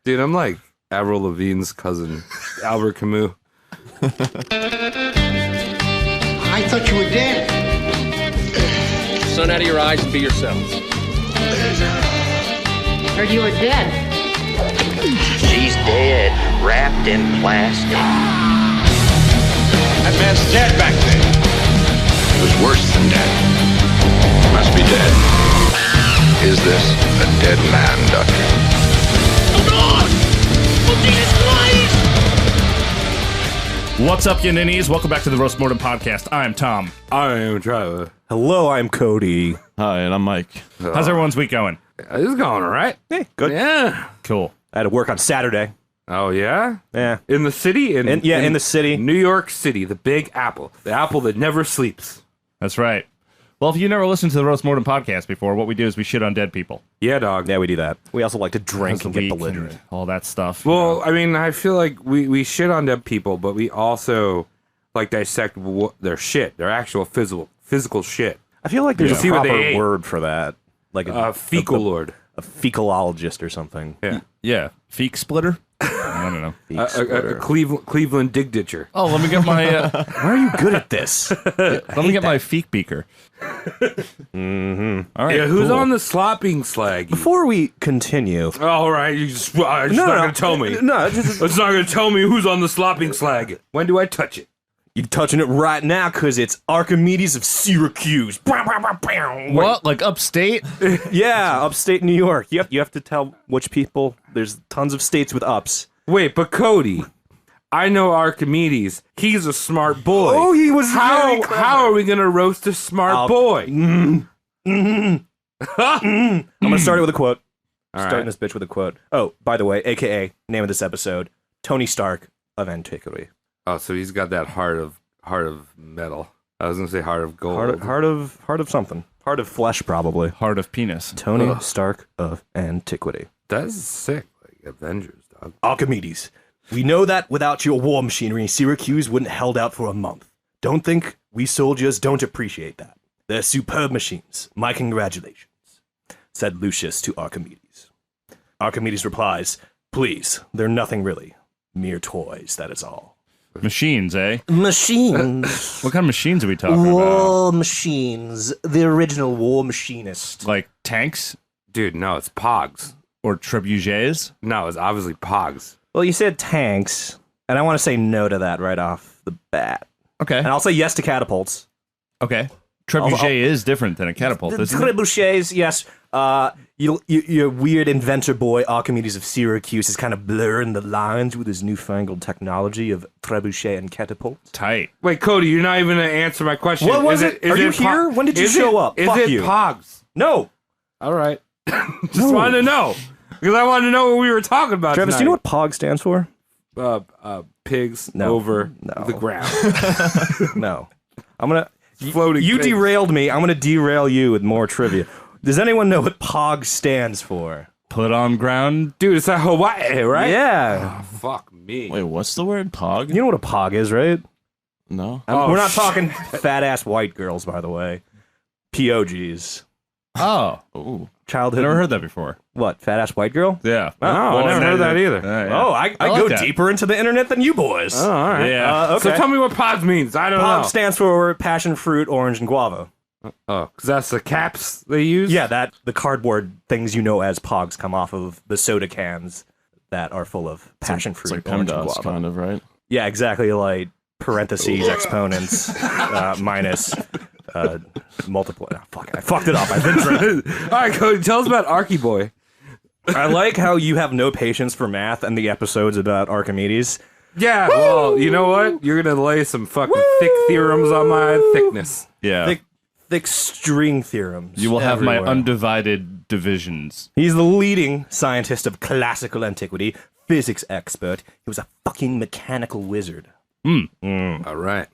Dude, I'm like Avril Lavigne's cousin, Albert Camus. I thought you were dead. Sun out of your eyes and be yourselves. Heard you were dead. She's dead, wrapped in plastic. That man's dead back there. It was worse than dead. Must be dead. Is this a dead man, Doctor? What's up, you ninnies? Welcome back to the Roast Mortem Podcast. I'm Tom. I don't even try. Hello, I'm Cody. Hi, and I'm Mike. How's everyone's week going? It's going all right. Hey, good. Yeah. Cool. I had to work on Saturday. Oh, yeah? Yeah. In the city? In the city. New York City, the Big Apple. The apple that never sleeps. That's right. Well, if you never listened to the Roast Mortem Podcast before, what we do is we shit on dead people. Yeah, dog. Yeah, we do that. We also like to drink and get Leak belligerent. and all that stuff. Well, I mean, I feel like we shit on dead people, but we also like dissect their shit, their actual physical shit. I feel like there's See a what they proper ate. word for that. Like A fecal lord. a fecalologist or something. Yeah. Yeah. Feek splitter? I don't know. A Cleveland dig ditcher. Oh, let me get my Why are you good at this? let me get my feek beaker. Mm-hmm. All right. Yeah, who's cool. on the slopping slag? Before we continue... All right, you're just not going to tell me. No, just, It's not going to tell me who's on the slopping slag. When do I touch it? you're touching it right now because it's Archimedes of Syracuse. What? Like upstate? Yeah, upstate New York. You have to tell which people. There's tons of states with ups. Wait, but Cody, I know Archimedes. He's a smart boy. Oh, he was very How clever. are we going to roast a smart boy? I'm going to start it with a quote. All Starting right. this bitch with a quote. Oh, by the way, AKA, name of this episode, Tony Stark of Antiquity. Oh, so he's got that heart of metal. I was going to say heart of gold. Heart of something. Heart of flesh, probably. Heart of penis. Tony Stark of Antiquity. That's sick. Like Avengers, dog. Archimedes, we know that without your war machinery, Syracuse wouldn't have held out for a month. Don't think we soldiers don't appreciate that. They're superb machines. My congratulations, said Lucius to Archimedes. Archimedes replies, please, they're nothing really. Mere toys, that is all. Machines, eh? Machines. What kind of machines are we talking about? War machines. The original war machinist. Like tanks Dude, no, it's Pogs. or trebuchets? No, it's obviously Pogs. Well, you said tanks, and I want to say no to that right off the bat. Okay. And I'll say yes to catapults. Okay. Trebuchet is different than a catapult, The isn't it? trebuchets, yes. Your weird inventor boy, Archimedes of Syracuse, is kind of blurring the lines with his newfangled technology of trebuchet and catapult. Tight. Wait, Cody, you're not even going to answer my question. What was Is it? Are you here? When did you show up? Is Fuck it you. Pogs? No. All right. Just wanted to know. Because I wanted to know what we were talking about Travis, do you know what POG stands for? Pigs No. over No. the ground. No. I'm going to... Floating You pigs. derailed me. I'm going to derail you with more trivia. Does anyone know what POG stands for? Put on ground. Dude, it's at Hawaii, right? Yeah. Oh, fuck me. Wait, what's the word? Pog? You know what a POG is, right? No. Oh, We're not talking fat-ass white girls, by the way. POGs. Oh. Ooh. I Childhood... never heard that before. What, fat-ass white girl? Yeah. Oh, I never heard that either. Yeah. Oh, I like go that. deeper into the internet than you boys. Oh, all right. Yeah. Okay. So tell me what Pogs means. I don't POG know. stands for passion fruit, orange, and guava. Oh, because that's the caps they use? Yeah, the cardboard things you know as Pogs come off of the soda cans that are full of passion It's fruit, like orange, and PEMDAS, guava. kind of, right? Yeah, exactly. Like parentheses, exponents, minus, multiple. Oh, fuck it, I fucked it up. I've been drinking. All right, Cody, tell us about Archie Boy. I like how you have no patience for math and the episodes about Archimedes. Yeah, well, you know what? You're going to lay some fucking thick theorems on my thickness. Yeah. Thick string theorems. You will have my everywhere. undivided divisions. He's the leading scientist of classical antiquity, physics expert. He was a fucking mechanical wizard. All right.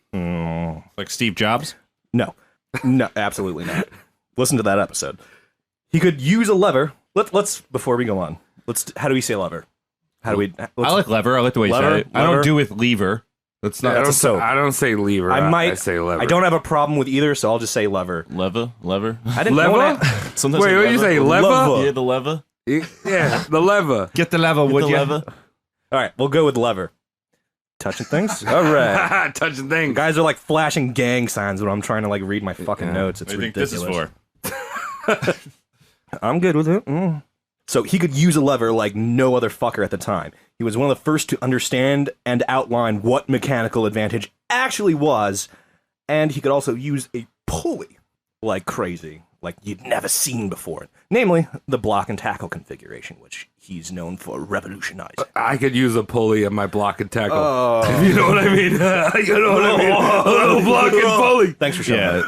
Like Steve Jobs? No, absolutely not. Listen to that episode. He could use a lever. Let's before we go on. How do we say lever? How do we? I like lever. I like the way you Lever, said it. I lever. don't do with lever. That's not. That's a soap. I don't say lever. I say lever. I don't have a problem with either, so I'll just say lever. Lever? I didn't know Lever? that. Sometimes Wait, say what did you say? lever. Lever? Yeah, the lever. Yeah, the lever. Get the lever, would The you? lever. All right, we'll go with lever. Touching things? All right. Touching things. Guys are like flashing gang signs when I'm trying to like read my fucking notes. It's What do you think ridiculous. this is for? I'm good with it. So he could use a lever like no other fucker at the time. He was one of the first to understand and outline what mechanical advantage actually was, and he could also use a pulley like crazy, like you'd never seen before. Namely, the block and tackle configuration, which he's known for revolutionizing. I could use a pulley in my block and tackle. If you know what I mean. You know what I mean? A little block and pulley. Thanks for showing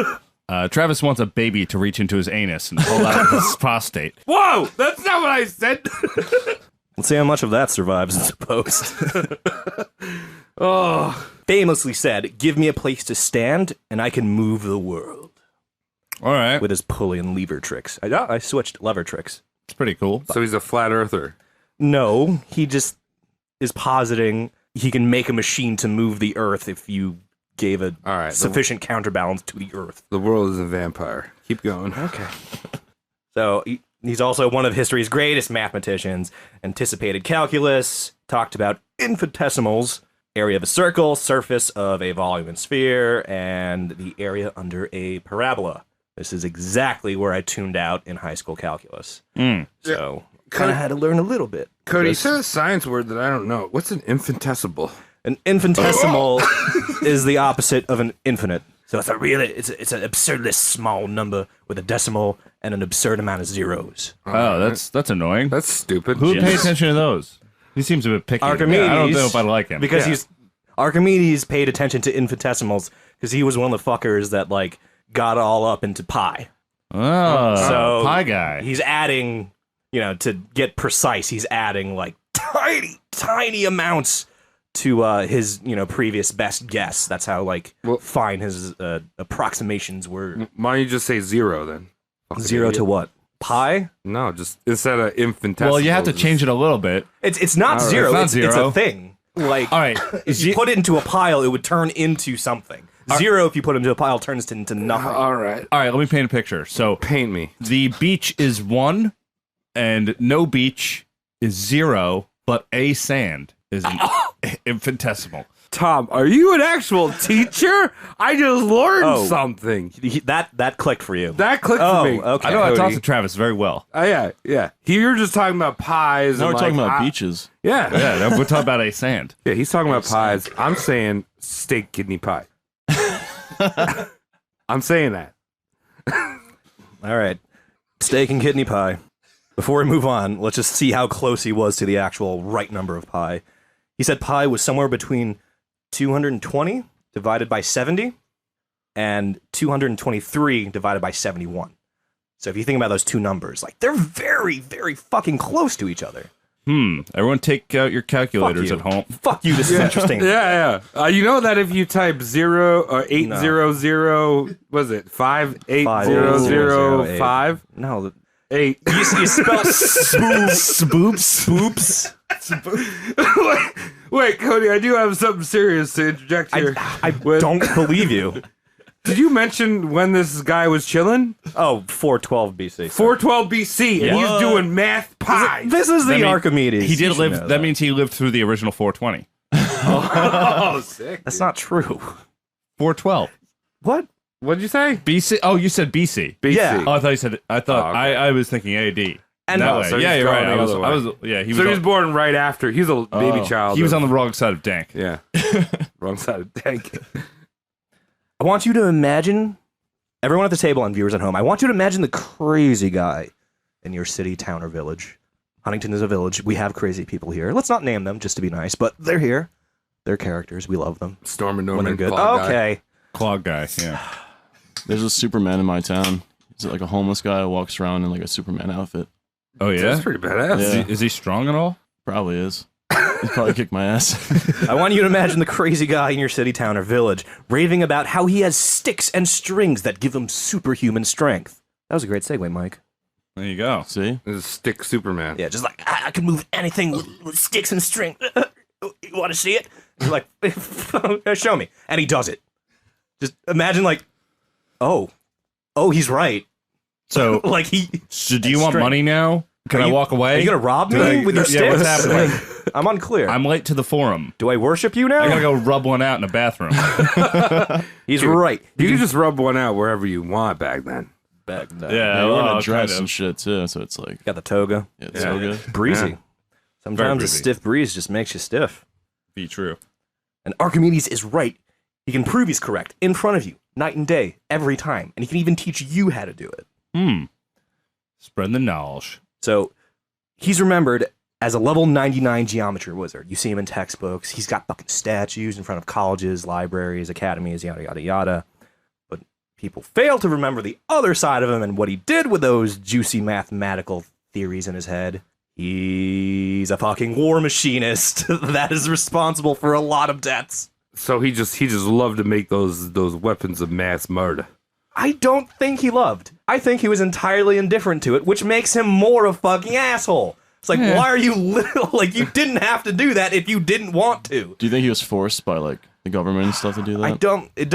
that. Travis wants a baby to reach into his anus and pull out his prostate. Whoa, that's not what I said. Let's see how much of that survives in the post. Oh, Famously said, "Give me a place to stand, and I can move the world." All right. With his pulley and lever tricks. I switched lever tricks. It's pretty cool. so he's a flat earther. No, he just is positing he can make a machine to move the earth if you gave a All right, sufficient counterbalance to the earth. The world is a vampire. Keep going. Okay. So he's also one of history's greatest mathematicians. Anticipated calculus, talked about infinitesimals, area of a circle, surface of a volume and sphere, and the area under a parabola. This is exactly where I tuned out in high school calculus. So kind of had to learn a little bit. Cody, you Just- said a science word that I don't know. What's an infinitesimal? An infinitesimal is the opposite of an infinite. So it's it's an absurdly small number with a decimal and an absurd amount of zeros. Oh, that's annoying. That's stupid. Who would pay attention to those? He seems a bit picky. Archimedes. I don't know if I like him. Because Archimedes paid attention to infinitesimals because he was one of the fuckers that like got all up into pi. Oh, So pie guy. He's adding, to get precise, he's adding like tiny amounts to his, previous best guess. That's how fine his approximations were. Why don't you just say zero then? Fucking Zero idiot. to what? Pi? No, just instead of infinitesimal. Well, you have to change it a little bit. It's not All right. zero. It's not It's zero. a thing. Like, All right. if you put it into a pile, it would turn into something. Zero, if you put it into a pile, turns into nothing. All right. All right, let me paint a picture. So Paint me. the beach is 1 and no beach is 0, but a sand is an infinitesimal. Tom, are you an actual teacher? I just learned something. That clicked for you. That clicked Oh, for me. okay. I know I Cody. talked to Travis very well. Yeah. You're just talking about pies. Now and we're talking like, about beaches. Yeah. Yeah, we're talking about a sand. Yeah, he's talking about pies. I'm saying steak kidney pie. I'm saying that. All right. Steak and kidney pie. Before we move on, let's just see how close he was to the actual right number of pi. He said pi was somewhere between 220 divided by 70 and 223 divided by 71. So if you think about those two numbers, they're very, very fucking close to each other. Everyone take out your calculators Fuck at you. home. Fuck you, this is interesting. Yeah. You know that if you type 0 or 800, was it 58005? No, 8. you spell spoops. Wait, Cody, I do have something serious to interject here. I don't believe you. Did you mention when this guy was chilling? Oh, 412 BC. 412 BC, and he's doing math pi. This is the Archimedes. He did You should know live. That means he lived through the original 420. Oh, sick. That's not true. 412 What? What'd you say? BC. Oh, you said BC. BC. Yeah. Oh, I thought you said. I thought Oh, okay. I was thinking AD. And that no, way. so Yeah, he's you're right. going the I was. other I way. was. Yeah, he was. So he on- was born right after. He was a baby oh, child. He was on the wrong side of Dank. Yeah. Wrong side of tank. I want you to imagine, everyone at the table and viewers at home, I want you to imagine the crazy guy in your city, town, or village. Huntington is a village. We have crazy people here. Let's not name them just to be nice, but they're here. They're characters. We love them. Storm and When Norman. they're good. Claw guy. Okay. Clog guy. Yeah. There's a Superman in my town. He's like a homeless guy who walks around in like a Superman outfit. Oh yeah. That's pretty badass. Yeah. Is he strong at all? Probably is. He'd probably kick my ass. I want you to imagine the crazy guy in your city, town, or village raving about how he has sticks and strings that give him superhuman strength. That was a great segue, Mike. There you go. See? This is Stick Superman. Yeah, just like, I can move anything with sticks and string. You want to see it? You're like, show me. And he does it. Just imagine oh, he's right. So, Like so do you want string. money now? Can I walk away? Are you gonna rob me with your sticks? Yeah, what's happening? I'm unclear. I'm late to the forum. Do I worship you now? I gotta go rub one out in a bathroom. He's right. You can just rub one out wherever you want back then. Back then. Yeah, you're wearing a dress kind of. and shit too, so it's like Got the toga. yeah, it's so good. Breezy. Yeah. Sometimes a breezy. stiff breeze just makes you stiff. Be true. And Archimedes is right. He can prove he's correct in front of you, night and day, every time. And he can even teach you how to do it. Spread the knowledge. So he's remembered as a level 99 geometry wizard. You see him in textbooks. He's got fucking statues in front of colleges, libraries, academies, yada, yada, yada. But people fail to remember the other side of him and what he did with those juicy mathematical theories in his head. He's a fucking war machinist that is responsible for a lot of deaths. So he just loved to make those weapons of mass murder. I don't think he loved. I think he was entirely indifferent to it, which makes him more a fucking asshole. It's like, why are you like, you didn't have to do that if you didn't want to. Do you think he was forced by like the government and stuff to do that? It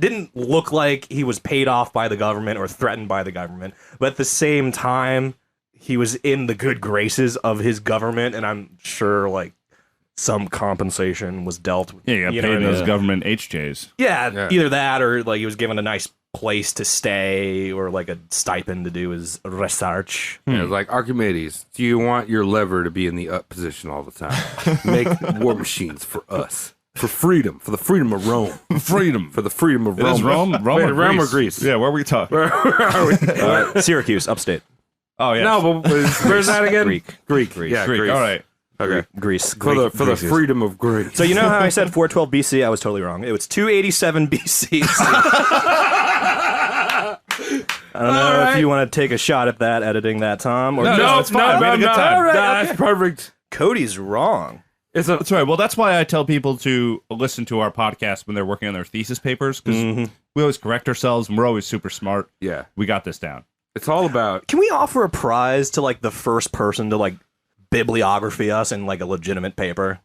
didn't look like he was paid off by the government or threatened by the government, but at the same time, he was in the good graces of his government, and I'm sure, like, some compensation was dealt. Yeah, you got paid in those government HJs. Yeah, either that or, like, he was given a nice place to stay or, like, a stipend to do his research. It was like, Archimedes, do you want your lever to be in the up position all the time? Make war machines for us. For freedom. For the freedom of Rome. Freedom. For the freedom of It Rome. is Rome Wait, or Rome or Greece? Greece? Yeah, where are we talking? Where are we? Syracuse, upstate. Oh, yeah. No, but where's that again? Greek. Yeah, Greek. Greece. All right. Okay. Greece. For the freedom of Greece. So you know how I said 412 BC? I was totally wrong. It was 287 BC. I don't know if you want to take a shot at that, editing that, Tom. Or No, it's fine. We had a good time. All right, That's perfect. Cody's wrong. That's right. Well, that's why I tell people to listen to our podcast when they're working on their thesis papers, because we always correct ourselves and we're always super smart. Yeah. We got this down. It's all about... Can we offer a prize to, like, the first person to, like, bibliography us in, like, a legitimate paper?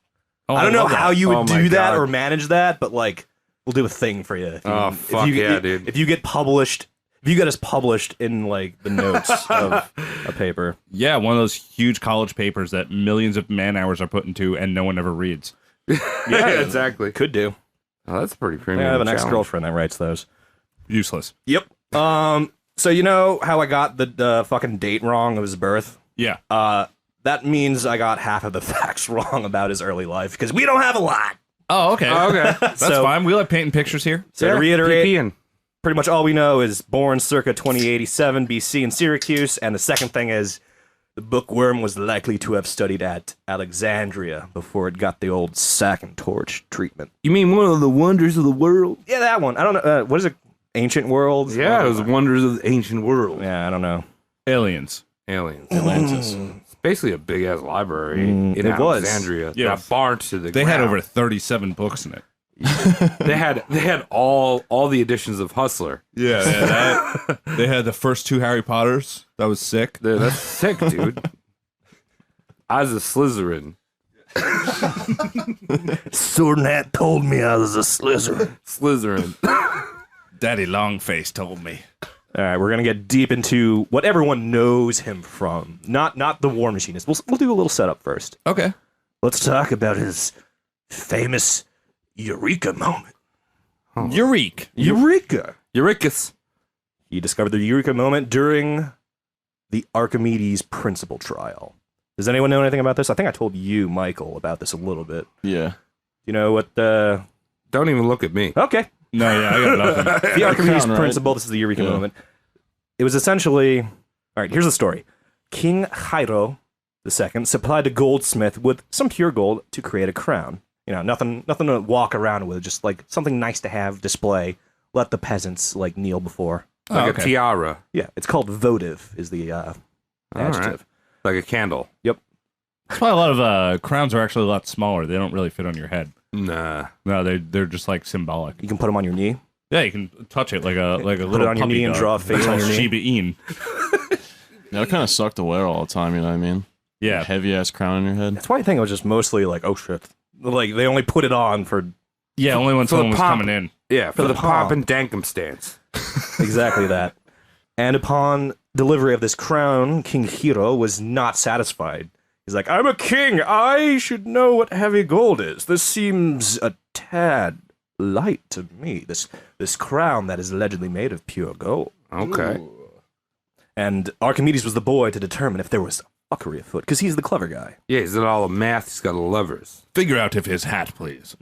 Oh, I don't know how you would Oh my do that God. or manage that, but, like, we'll do a thing for you. If you Oh, fuck yeah, dude. If you get published... If you get us published in, like, the notes of a paper. Yeah, one of those huge college papers that millions of man hours are put into and no one ever reads. Yeah, exactly. Could do. Oh, that's pretty premium. I have an challenge. ex-girlfriend that writes those. Useless. Yep. So you know how I got the fucking date wrong of his birth? Yeah. That means I got half of the facts wrong about his early life, because we don't have a lot. Oh, okay. Okay. That's So- fine. We like painting pictures here. So to reiterate, PPing. pretty much all we know is born circa 2087 BC in Syracuse, and the second thing is the bookworm was likely to have studied at Alexandria before it got the old sack and torch treatment. You mean one of the wonders of the world? Yeah, that one. I don't know. What is it? Ancient worlds? Yeah, it was wonders of the ancient world. Yeah, I don't know. Aliens. Aliens. Atlantis. It's basically a big ass library in it was. Alexandria. Yeah. That barn to the They had ground. over 37 books in it. They had all the editions of Hustler. Yeah. They had the first 2 Harry Potters. That was sick. Dude, that's sick, dude. I was a Slytherin. Sword and Hat told me I was a Slytherin. Slytherin. Daddy Longface told me. All right, we're gonna get deep into what everyone knows him from. Not the War Machinist. We'll do a little setup first. Okay. Let's talk about his famous Eureka moment. Eureka. Eureka! Eurycus. He discovered the Eureka moment during the Archimedes principal trial. Does anyone know anything about this? I think I told you, Michael, about this a little bit. Yeah. You know what? Don't even look at me. Okay. No, yeah, I got nothing. The Archimedes crown, right? principle. This is the Eureka Yeah. moment. It was essentially, all right, here's the story. King Hiero II supplied a goldsmith with some pure gold to create a crown. You know, nothing to walk around with, just like something nice to have, display, let the peasants like kneel before. Like okay. a tiara. Yeah, it's called votive is the adjective. Like a candle. Yep. That's why a lot of crowns are actually a lot smaller. They don't really fit on your head. Nah. No, they're just like symbolic. You can put them on your knee. Yeah, you can touch it like a Put little it on your puppy knee and dog. draw a face on your knee. Shiba Inu. Yeah, it kind of sucked to wear all the time, you know what I mean? Yeah. Heavy ass crown on your head. That's why I think it was just mostly like, oh shit. Like they only put it on for Yeah, only when For the someone was pomp. coming in. Yeah, for the the pomp pomp. and dankum stance. exactly that. And upon delivery of this crown, King Hiro was not satisfied. He's like, I'm a king. I should know what heavy gold is. This seems a tad light to me. This crown that is allegedly made of pure gold. Okay. And Archimedes was the boy to determine if there was fuckery afoot, because he's the clever guy. Yeah, he's got all the math. He's got the levers. Figure out if his hat, please.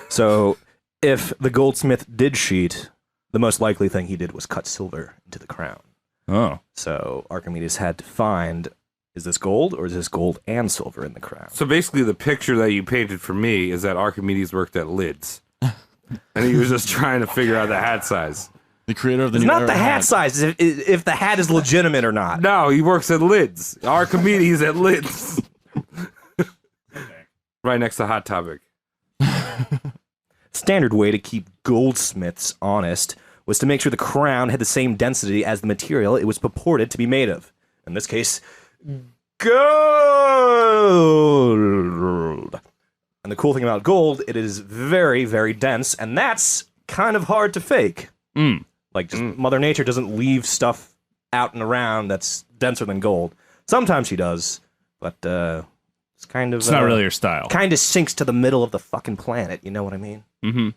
So, if the goldsmith did cheat, the most likely thing he did was cut silver into the crown. Oh. So, Archimedes had to find, is this gold, or is this gold and silver in the crown? So basically, the picture that you painted for me is that Archimedes worked at Lids, and he was just trying to figure out the hat size. The creator of the It's new not era the hat size, if the hat is legitimate or not. No, he works at Lids. Archimedes at Lids. Right next to Hot Topic. Standard way to keep goldsmiths honest was to make sure the crown had the same density as the material it was purported to be made of. In this case, gold. And the cool thing about gold, it is very, very dense, and that's kind of hard to fake. Like, just Mother Nature doesn't leave stuff out and around that's denser than gold. Sometimes she does, but it's kind of... It's not really your style. Kind of sinks to the middle of the fucking planet, you know what I mean?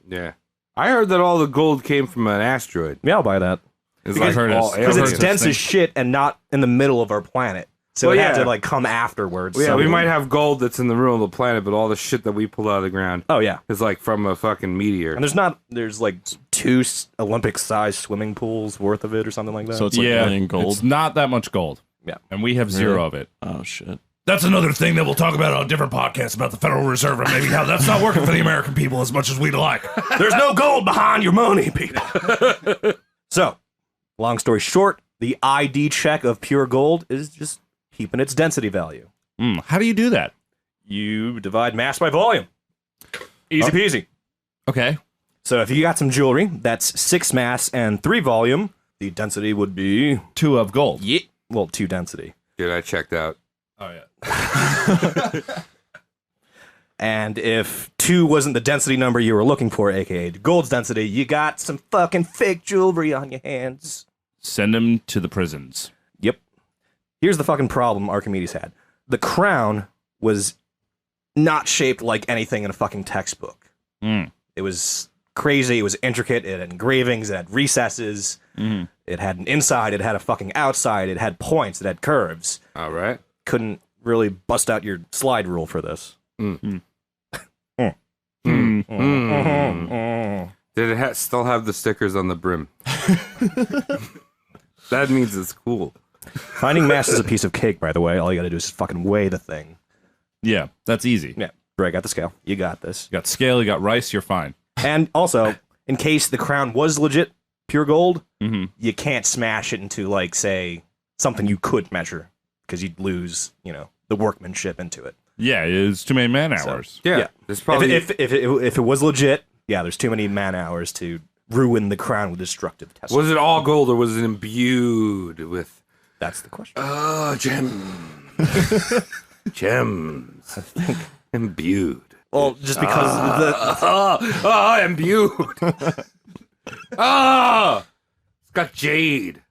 Yeah. I heard that all the gold came from an asteroid. Yeah, I'll buy that. It's Because- like all Because it's aliens. dense as shit and not in the middle of our planet. So Well, it had yeah. to, like, come afterwards. Yeah, we somewhere. might have gold that's in the middle of the planet, but all the shit that we pull out of the ground Oh, yeah. is like from a fucking meteor. And there's like 2 Olympic-sized swimming pools worth of it or something like that. So it's like alien gold. It's not that much gold. Yeah. And we have zero of it. Oh shit. That's another thing that we'll talk about on a different podcast about the Federal Reserve and maybe how that's not working for the American people as much as we'd like. There's no gold behind your money, people. So, long story short, the ID check of pure gold is just keeping its density value. How do you do that? You divide mass by volume. Easy peasy. Okay. So if you got some jewelry that's 6 mass and 3 volume, the density would be 2 of gold. well, 2 density. Dude, I checked out. Oh, yeah. And if 2 wasn't the density number you were looking for, aka gold's density, you got some fucking fake jewelry on your hands. Send them to the prisons. Yep. Here's the fucking problem Archimedes had. The crown was not shaped like anything in a fucking textbook. It was crazy. It was intricate. It had engravings. It had recesses. It had an inside. It had a fucking outside. It had points. It had curves. All right. Couldn't really bust out your slide rule for this. Did it still have the stickers on the brim? That means it's cool. Finding mass is a piece of cake, by the way. All you gotta do is fucking weigh the thing. Yeah, that's easy. Yeah. Break out the scale. You got this. You got scale, you got rice, you're fine. And also, in case the crown was legit pure gold, you can't smash it into, like, say, something you could measure, because you'd lose, the workmanship into it. Yeah, it's too many man hours. Yeah. There's probably If it was legit, yeah, there's too many man hours to ruin the crown with destructive tests. Was it all gold or was it imbued with That's the question. gems? Gems. Imbued. Well, just because Imbued. It's got jade.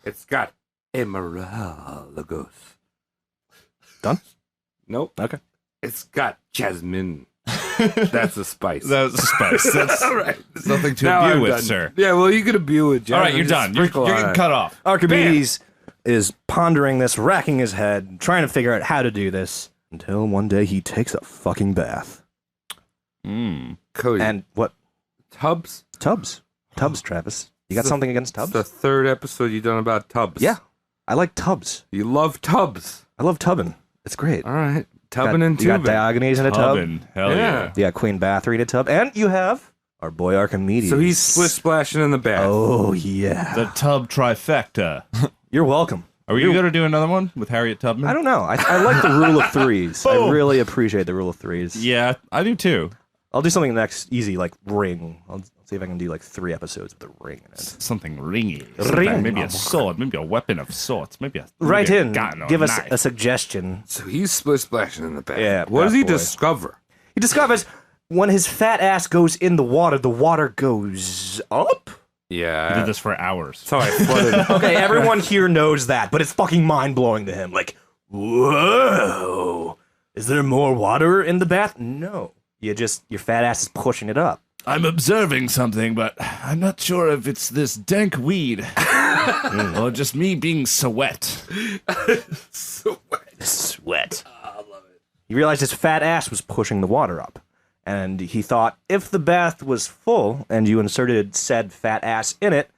It's got emeraldos. Done? Nope. Okay. It's got jasmine. That's a spice. That's a spice. That's all right. There's nothing to Now imbue I'm with, done. sir. Yeah, well, you could imbue with jasmine. All right, you're Just done. You're sprinkle getting on it. cut off. Archimedes is pondering this, racking his head, trying to figure out how to do this, until one day he takes a fucking bath. Cody. And what? Tubs? Tubs, Travis. You got something against tubs? It's the 3rd episode you've done about tubs. Yeah, I like tubs. You love tubs. I love tubbing. It's great. All right. Tubbing and You got tubing. Diogenes in a tub. Tubbin. Hell Yeah. yeah. You got Queen Bathory in a tub. And you have our boy Archimedes. So he's splish splashing in the bath. Oh, yeah. The tub trifecta. You're welcome. Are we going to do another one with Harriet Tubman? I don't know. I like the rule of threes. I really appreciate the rule of threes. Yeah, I do too. I'll do something next easy, like Ring. I'll see if I can do like 3 episodes with the Ring in it. Something ringy. Ring. Maybe a sword. Maybe a weapon of sorts. Maybe a Right maybe a in. gun or Give a us knife. a suggestion. So he's splish splashing in the bath. Yeah, What does bath he boy. discover? He discovers when his fat ass goes in the water goes up Yeah. He did this for hours. That's how I flooded. Okay, everyone here knows that, but it's fucking mind-blowing to him. Like, whoa. Is there more water in the bath? No. Your fat ass is pushing it up. I'm observing something, but I'm not sure if it's this dank weed or just me being sweat. Sweat. I love it. He realized his fat ass was pushing the water up. And he thought, if the bath was full and you inserted said fat ass in it,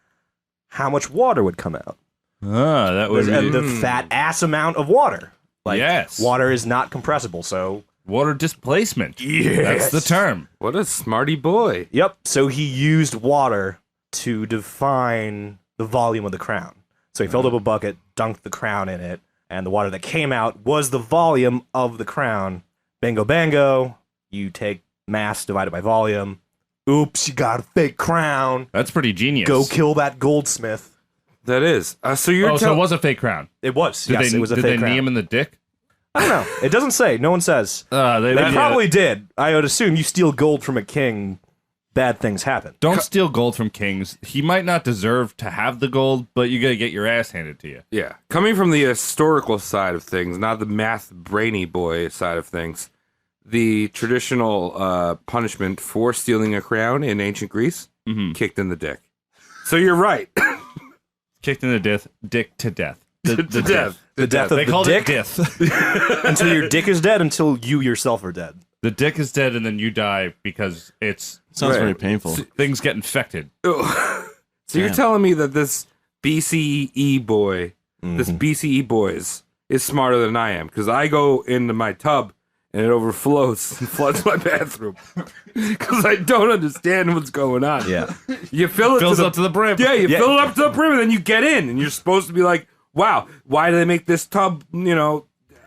how much water would come out? Ah, that would be The fat ass amount of water. Like, Yes. water is not compressible, so... water displacement. Yes. That's the term. What a smarty boy. Yep, so he used water to define the volume of the crown. So he filled up a bucket, dunked the crown in it, and the water that came out was the volume of the crown. Bingo bango, you take mass divided by volume. Oops, you got a fake crown. That's pretty genius. Go kill that goldsmith. That is. So you're so it was a fake crown. It was, Did yes, they, it was a did fake they crown. knee him in the dick? I don't know. It doesn't say. No one says. They They probably did. I would assume you steal gold from a king, bad things happen. Don't steal gold from kings. He might not deserve to have the gold, but you gotta get your ass handed to you. Yeah. Coming from the historical side of things, not the math brainy boy side of things, the traditional punishment for stealing a crown in ancient Greece, kicked in the dick. So you're right. Kicked in the dick to death. The death. The death of They the called dick it death. until your dick is dead, until you yourself are dead. The dick is dead, and then you die because Sounds Right. very painful. things get infected. So you're Damn. telling me that this BCE boy, this BCE boys, is smarter than I am? Because I go into my tub and it overflows and floods my bathroom because I don't understand what's going on. Yeah. You fill it Fills up to the brim. Yeah, you fill it up to the brim and then you get in and you're supposed to be like, wow, why do they make this tub,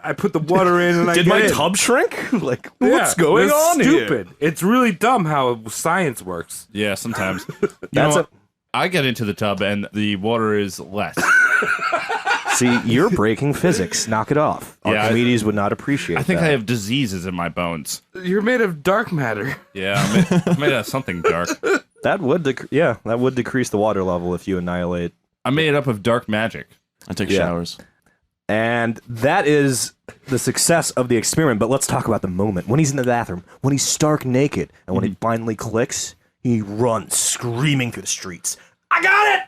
I put the water in and I Did get my in. tub shrink? Like, Yeah, what's going that's on here? stupid. It's really dumb how science works. Yeah, sometimes. That's I get into the tub, and the water is less. See, you're breaking physics. Knock it off. Yeah, Archimedes would not appreciate I think that. I have diseases in my bones. You're made of dark matter. Yeah, I'm made of something dark. That would that would decrease the water level if you annihilate. I'm made up of dark magic. I take Yeah. showers. And that is the success of the experiment. But let's talk about the moment when he's in the bathroom, when he's stark naked, and when it finally clicks, he runs screaming through the streets. I got it!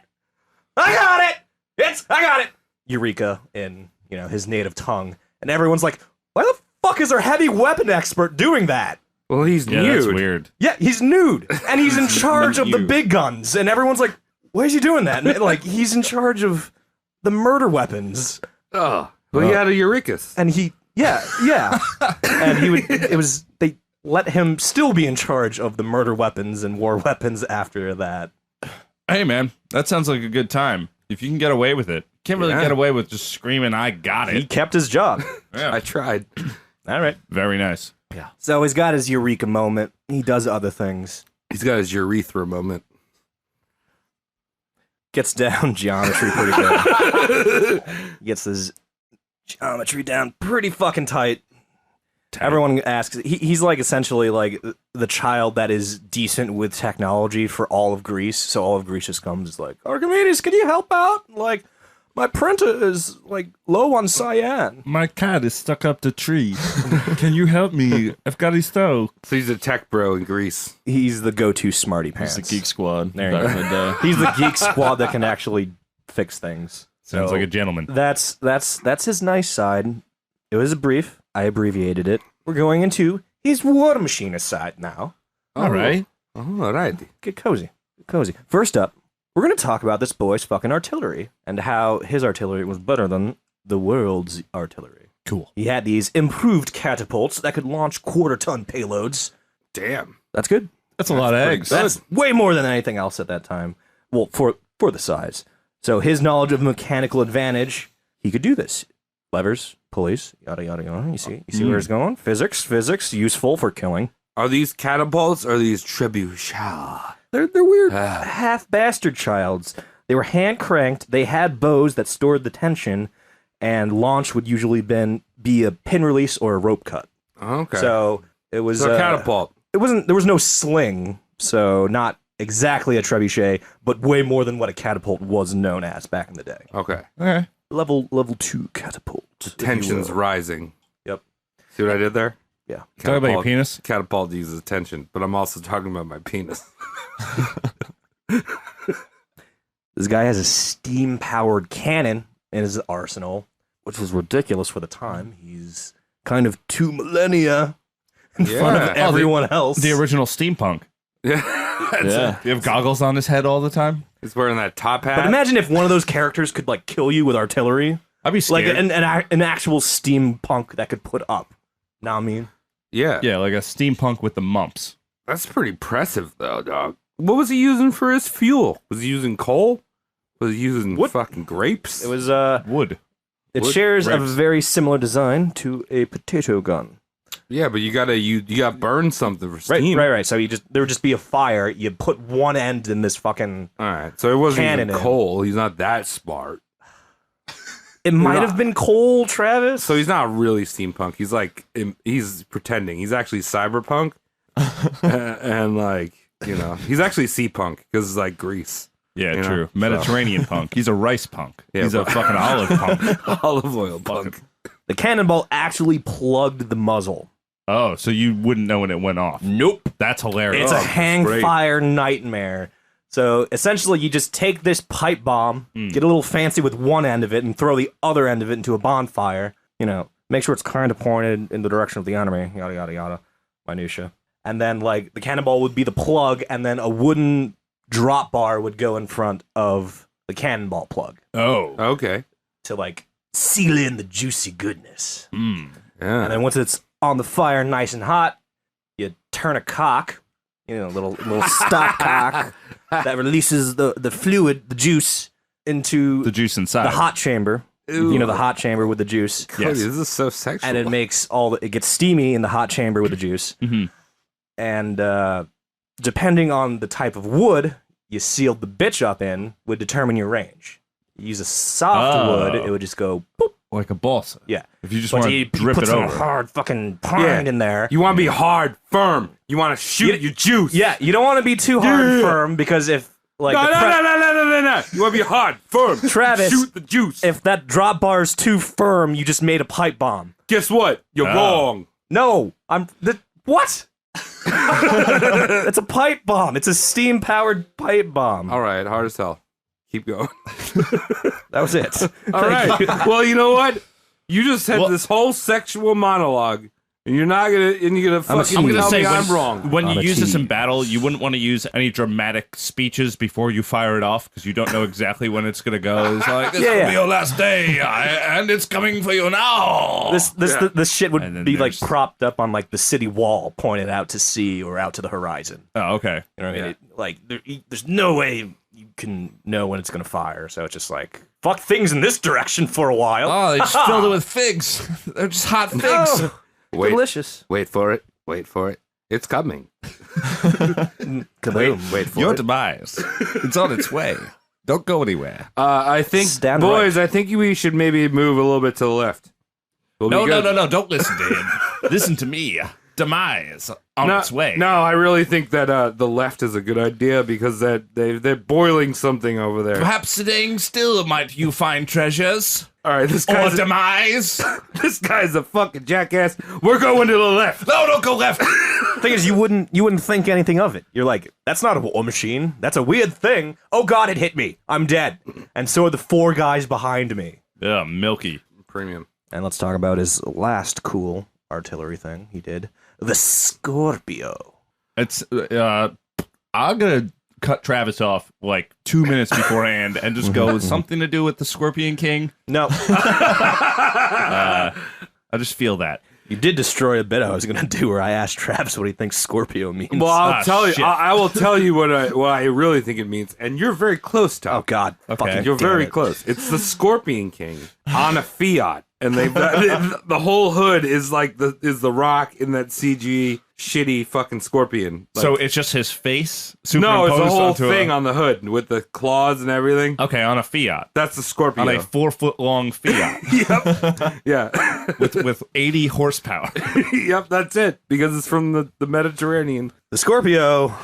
I got it! I got it! Eureka in his native tongue, and everyone's like, "Why the fuck is our heavy weapon expert doing that?" Well, he's Yeah, nude. that's weird. Yeah, he's nude, and he's in charge of the big guns, and everyone's like, "Why is he doing that?" And like, he's in charge of the murder weapons, Oh, well, he had a Eurekas. and and they let him still be in charge of the murder weapons and war weapons after that. Hey, man, that sounds like a good time. If you can get away with it. Can't really Yeah. get away with just screaming, I got He it. kept his job. Yeah. I tried. All right. Very nice. Yeah. So he's got his eureka moment. He does other things. He's got his urethra moment. Gets down geometry pretty good. Gets his geometry down pretty fucking tight. Everyone asks. He's like essentially like the child that is decent with technology for all of Greece. So all of Greece just comes like, Archimedes, can you help out? Like, my printer is like low on cyan. My cat is stuck up the tree. Can you help me? I've got his toe. So he's a tech bro in Greece. He's the go-to smarty pants. It's the Geek Squad There you back in the day. He's the geek squad that can actually fix things. Sounds So like a gentleman. That's his nice side. It was a brief. I abbreviated it. We're going into his war machinist side now. All right. Oh, all right. Get cozy. Get cozy. First up, we're going to talk about this boy's fucking artillery and how his artillery was better than the world's artillery. Cool. He had these improved catapults that could launch quarter-ton payloads. Damn. That's good. That's a lot of pretty eggs. good. That's way more than anything else at that time. Well, for the size. So his knowledge of mechanical advantage, he could do this. Levers, pulleys, yada yada yada. You see where it's going? Physics, useful for killing. Are these catapults or are these trebuchet? They're weird half bastard childs. They were hand cranked. They had bows that stored the tension, and launch would usually be a pin release or a rope cut. Okay. So it was So a catapult. It wasn't. There was no sling, so not exactly a trebuchet, but way more than what a catapult was known as back in the day. Okay. Okay. Level 2 catapult. if you Tension's will. rising. Yep. See what I did there? Yeah. Talk about your penis. Catapult uses tension, but I'm also talking about my penis. This guy has a steam-powered cannon in his arsenal, which was ridiculous for the time. He's kind of 2 millennia in front of everyone else. The original steampunk. Yeah. You have goggles on his head all the time. He's wearing that top hat. But imagine if one of those characters could like kill you with artillery, I'd be like scared. an actual steampunk that could put up. Know what I mean? Yeah. Yeah, like a steampunk with the mumps. That's pretty impressive, though, dog. What was he using for his fuel? Was he using coal? Was he using fucking grapes? It was Wood. It Wood shares a grapes. very similar design to a potato gun. Yeah, but you gotta burn something for steam. Right. So there would just be a fire. You put one end in this fucking. All right. So it wasn't Cannon even in. coal. He's not that smart. It might have been coal, Travis. So he's not really steampunk. He's like he's pretending. He's actually cyberpunk, and like he's actually sea punk because it's like Greece. Yeah, You know, true. so- Mediterranean punk. He's a rice punk. Yeah, He's a but- fucking olive punk. Olive oil punk. The cannonball actually plugged the muzzle. Oh, so you wouldn't know when it went off. Nope. That's hilarious. It's a that's hang great. fire nightmare. So essentially, you just take this pipe bomb, get a little fancy with one end of it, and throw the other end of it into a bonfire. Make sure it's kind of pointed in the direction of the enemy. Yada yada yada, minutia. And then like the cannonball would be the plug, and then a wooden drop bar would go in front of the cannonball plug Oh. Okay. to like seal in the juicy goodness. Mm. Yeah. And then once it's on the fire, nice and hot, you turn a cock, little stock cock that releases the fluid, the juice, into The juice inside. the hot chamber. Ew. The hot chamber with the juice, Cody, Yes. this is so sexual. and it makes it gets steamy in the hot chamber with the juice. Mhm. And depending on the type of wood you sealed the bitch up in, would determine your range. You use a soft Oh. wood, it would just go boop. Like a boss. Yeah. If you just But want you to drip put it some over. hard fucking pine in there. You want to be hard, firm. You want to shoot your juice. Yeah, you don't want to be too hard and Yeah. firm because if like No, the no, pre- no, no, no, no, no, no. You want to be hard, firm. Travis, Shoot the juice. if that drop bar is too firm, you just made a pipe bomb. Guess what? You're Oh. wrong. No, what? It's a pipe bomb. It's a steam powered pipe bomb. All right, hard as hell. Keep going. That was it. All right. Well, you know what? You just had Well- this whole sexual monologue, and you're gonna fucking I'm gonna tell say me when, I'm wrong. when On you a use this tee. in battle, you wouldn't want to use any dramatic speeches before you fire it off because you don't know exactly when it's gonna go. It's like this Yeah, will yeah. be your last day, and it's coming for you now. This shit And would then be like there's- propped up on like the city wall, pointed out to sea or out to the horizon. Oh, okay. You know what I mean? Yeah. There's no way you can know when it's gonna fire. So it's just like fuck things in this direction for a while. Oh, they just filled it with figs. They're just hot figs. Oh, Wait, delicious. wait for it. Wait for it. It's coming. Kaboom. Wait for Your it. demise. It's on its way. Don't go anywhere. I think, Stand boys, I think we should maybe move a little bit to the left. We'll be No, good. Don't listen to him. Listen to me. Demise on its way. No, I really think that the left is a good idea because they're boiling something over there. Perhaps sitting still might you find treasures. All right, this Or guy's demise. this guy's a fucking jackass. We're going to the left. No, don't go left. Thing is, you wouldn't think anything of it. You're like, that's not a war machine. That's a weird thing. Oh God, it hit me. I'm dead. And so are the 4 guys behind me. Yeah, milky. Premium. And let's talk about his last cool artillery thing he did. The Scorpio. It's I'm gonna cut Travis off like 2 minutes beforehand and just go something to do with the Scorpion King. No, I just feel that. you did destroy a bit I was going to do where I asked Travis what he thinks Scorpio means. Well, I'll tell you. shit. I will tell you what I really think it means, and you're very close, Tom. Oh God. Fucking You're damn very it. close. It's the Scorpion King on a Fiat, and the whole hood is like the Rock in that CG shitty fucking scorpion. Like, So it's just his face no, superimposed it's the whole onto thing on the hood with the claws and everything. Okay, on a Fiat. That's the Scorpio. On a 4 foot long Fiat. Yep. Yeah. with 80 horsepower. Yep, that's it. Because it's from the Mediterranean. The Scorpio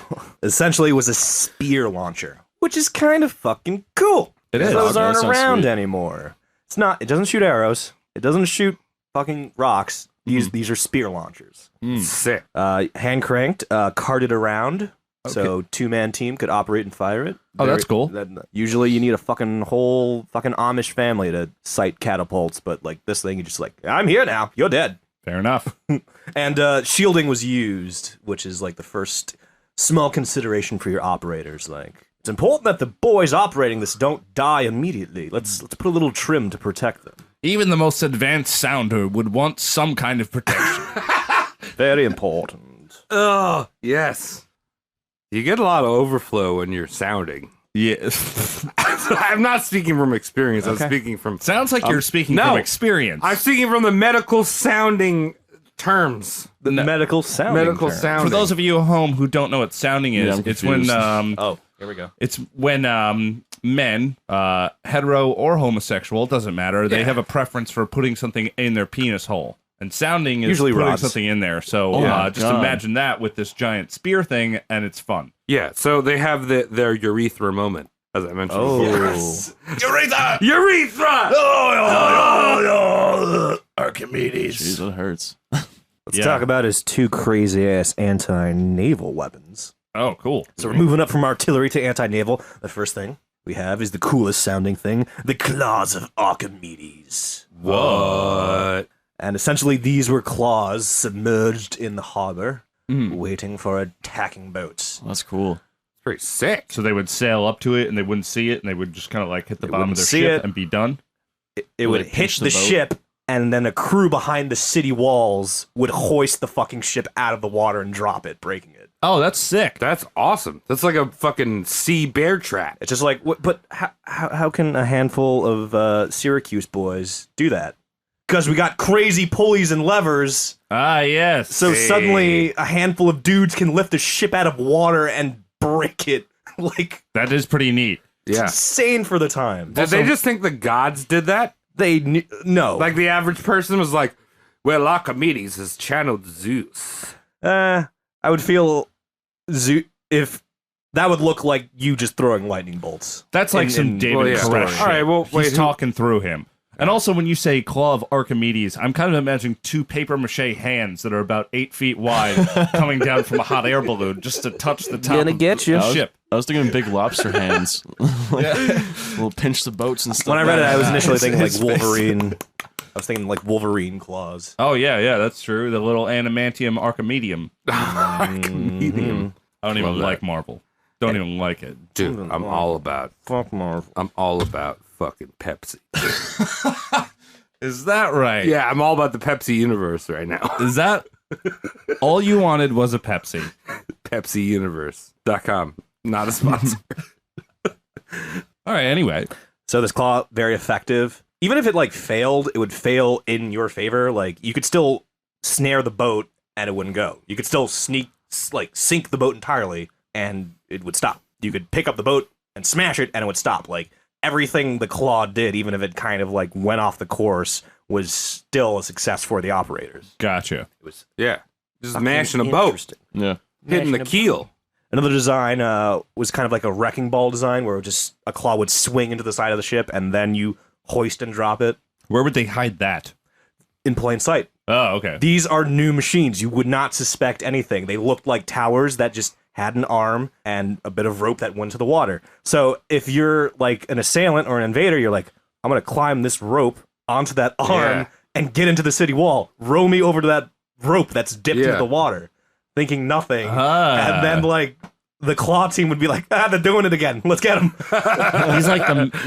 essentially was a spear launcher, which is kind of fucking cool. It is. Those Okay, aren't that sounds around sweet. anymore. It's not. It doesn't shoot arrows. It doesn't shoot fucking rocks. These are spear launchers. Sick. Hand cranked, carted around. So 2-man team could operate and fire it. Oh, that's cool. Usually you need a whole Amish family to sight catapults, but like this thing, you're just like, I'm here now. You're dead. Fair enough. And shielding was used, which is like the first small consideration for your operators. Like, it's important that the boys operating this don't die immediately. Let's put a little trim to protect them. Even the most advanced sounder would want some kind of protection. Very important. Oh, yes. You get a lot of overflow when you're sounding. Yeah. I'm not speaking from experience. I'm speaking from... Sounds like you're speaking no. from experience. I'm speaking from the medical sounding terms. The medical sounding. Medical term. sounding. For those of you at home who don't know what sounding is, I'm it's when confused. Oh, here we go. it's when men, hetero or homosexual, it doesn't matter, they have a preference for putting something in their penis hole. And sounding is Usually putting rods. something in there. So just God. imagine that with this giant spear thing, and it's fun. Yeah, so they have their urethra moment, as I mentioned before. Urethra! Urethra! Archimedes. Jeez, that hurts. Let's talk about his two crazy-ass anti-naval weapons. Oh, cool. So we're moving up from artillery to anti-naval. The first thing we have is the coolest sounding thing, the claws of Archimedes. What? And essentially these were claws submerged in the harbor, waiting for attacking boats. That's cool. Pretty sick. So they would sail up to it, and they wouldn't see it, and they would just kind of like hit the bottom of wouldn't their see ship it. and be done. It would it hit pinch the, the boat? ship, and then a crew behind the city walls would hoist the fucking ship out of the water and drop it, breaking it. Oh, that's sick. That's awesome. That's like a fucking sea bear trap. It's just like, but how can a handful of Syracuse boys do that? Because we got crazy pulleys and levers, Ah, yes. so suddenly a handful of dudes can lift a ship out of water and break it. Like, That is pretty neat. Yeah. insane for the time. Did they just think the gods did that? They no. Like the average person was like, well, Archimedes has channeled Zeus. I would feel if that would look like you just throwing lightning bolts. That's like some David well, yeah. Koresh All shit. right, well, wait, He's who- talking through him. And also, when you say claw of Archimedes, I'm kind of imagining two paper mache hands that are about 8 feet wide coming down from a hot air balloon just to touch the top Gonna of get you. the ship. I was thinking big lobster hands. We'll pinch the boats and stuff. When I read it, I was initially His thinking like face. Wolverine. I was thinking like Wolverine claws. Oh, yeah, that's true. The little adamantium Archimedium. Archimedes. I don't even like Marvel. Don't even like it. Dude, I'm all about Fuck Marvel. I'm all about fucking Pepsi. Is that right? Yeah, I'm all about the Pepsi universe right now. Is that all you wanted was a Pepsi? PepsiUniverse.com. Not a sponsor. All right, anyway. So this claw, very effective. Even if it like failed, it would fail in your favor. Like you could still snare the boat and it wouldn't go. You could still sink the boat entirely and it would stop. You could pick up the boat and smash it and it would stop. Like everything the claw did, even if it kind of like went off the course, was still a success for the operators. Gotcha. Yeah. Just mashing a boat. Interesting. Yeah. Hitting the keel. Another design was kind of like a wrecking ball design where just a claw would swing into the side of the ship and then you hoist and drop it Where would they hide that? in plain sight. Oh, okay. These are new machines. You would not suspect anything. They looked like towers that just had an arm and a bit of rope that went to the water. So if you're like an assailant or an invader, you're like, I'm going to climb this rope onto that arm Yeah. and get into the city wall. Row me over to that rope that's dipped Yeah. into the water, thinking nothing. Ah. And then like the claw team would be like, they're doing it again. Let's get them.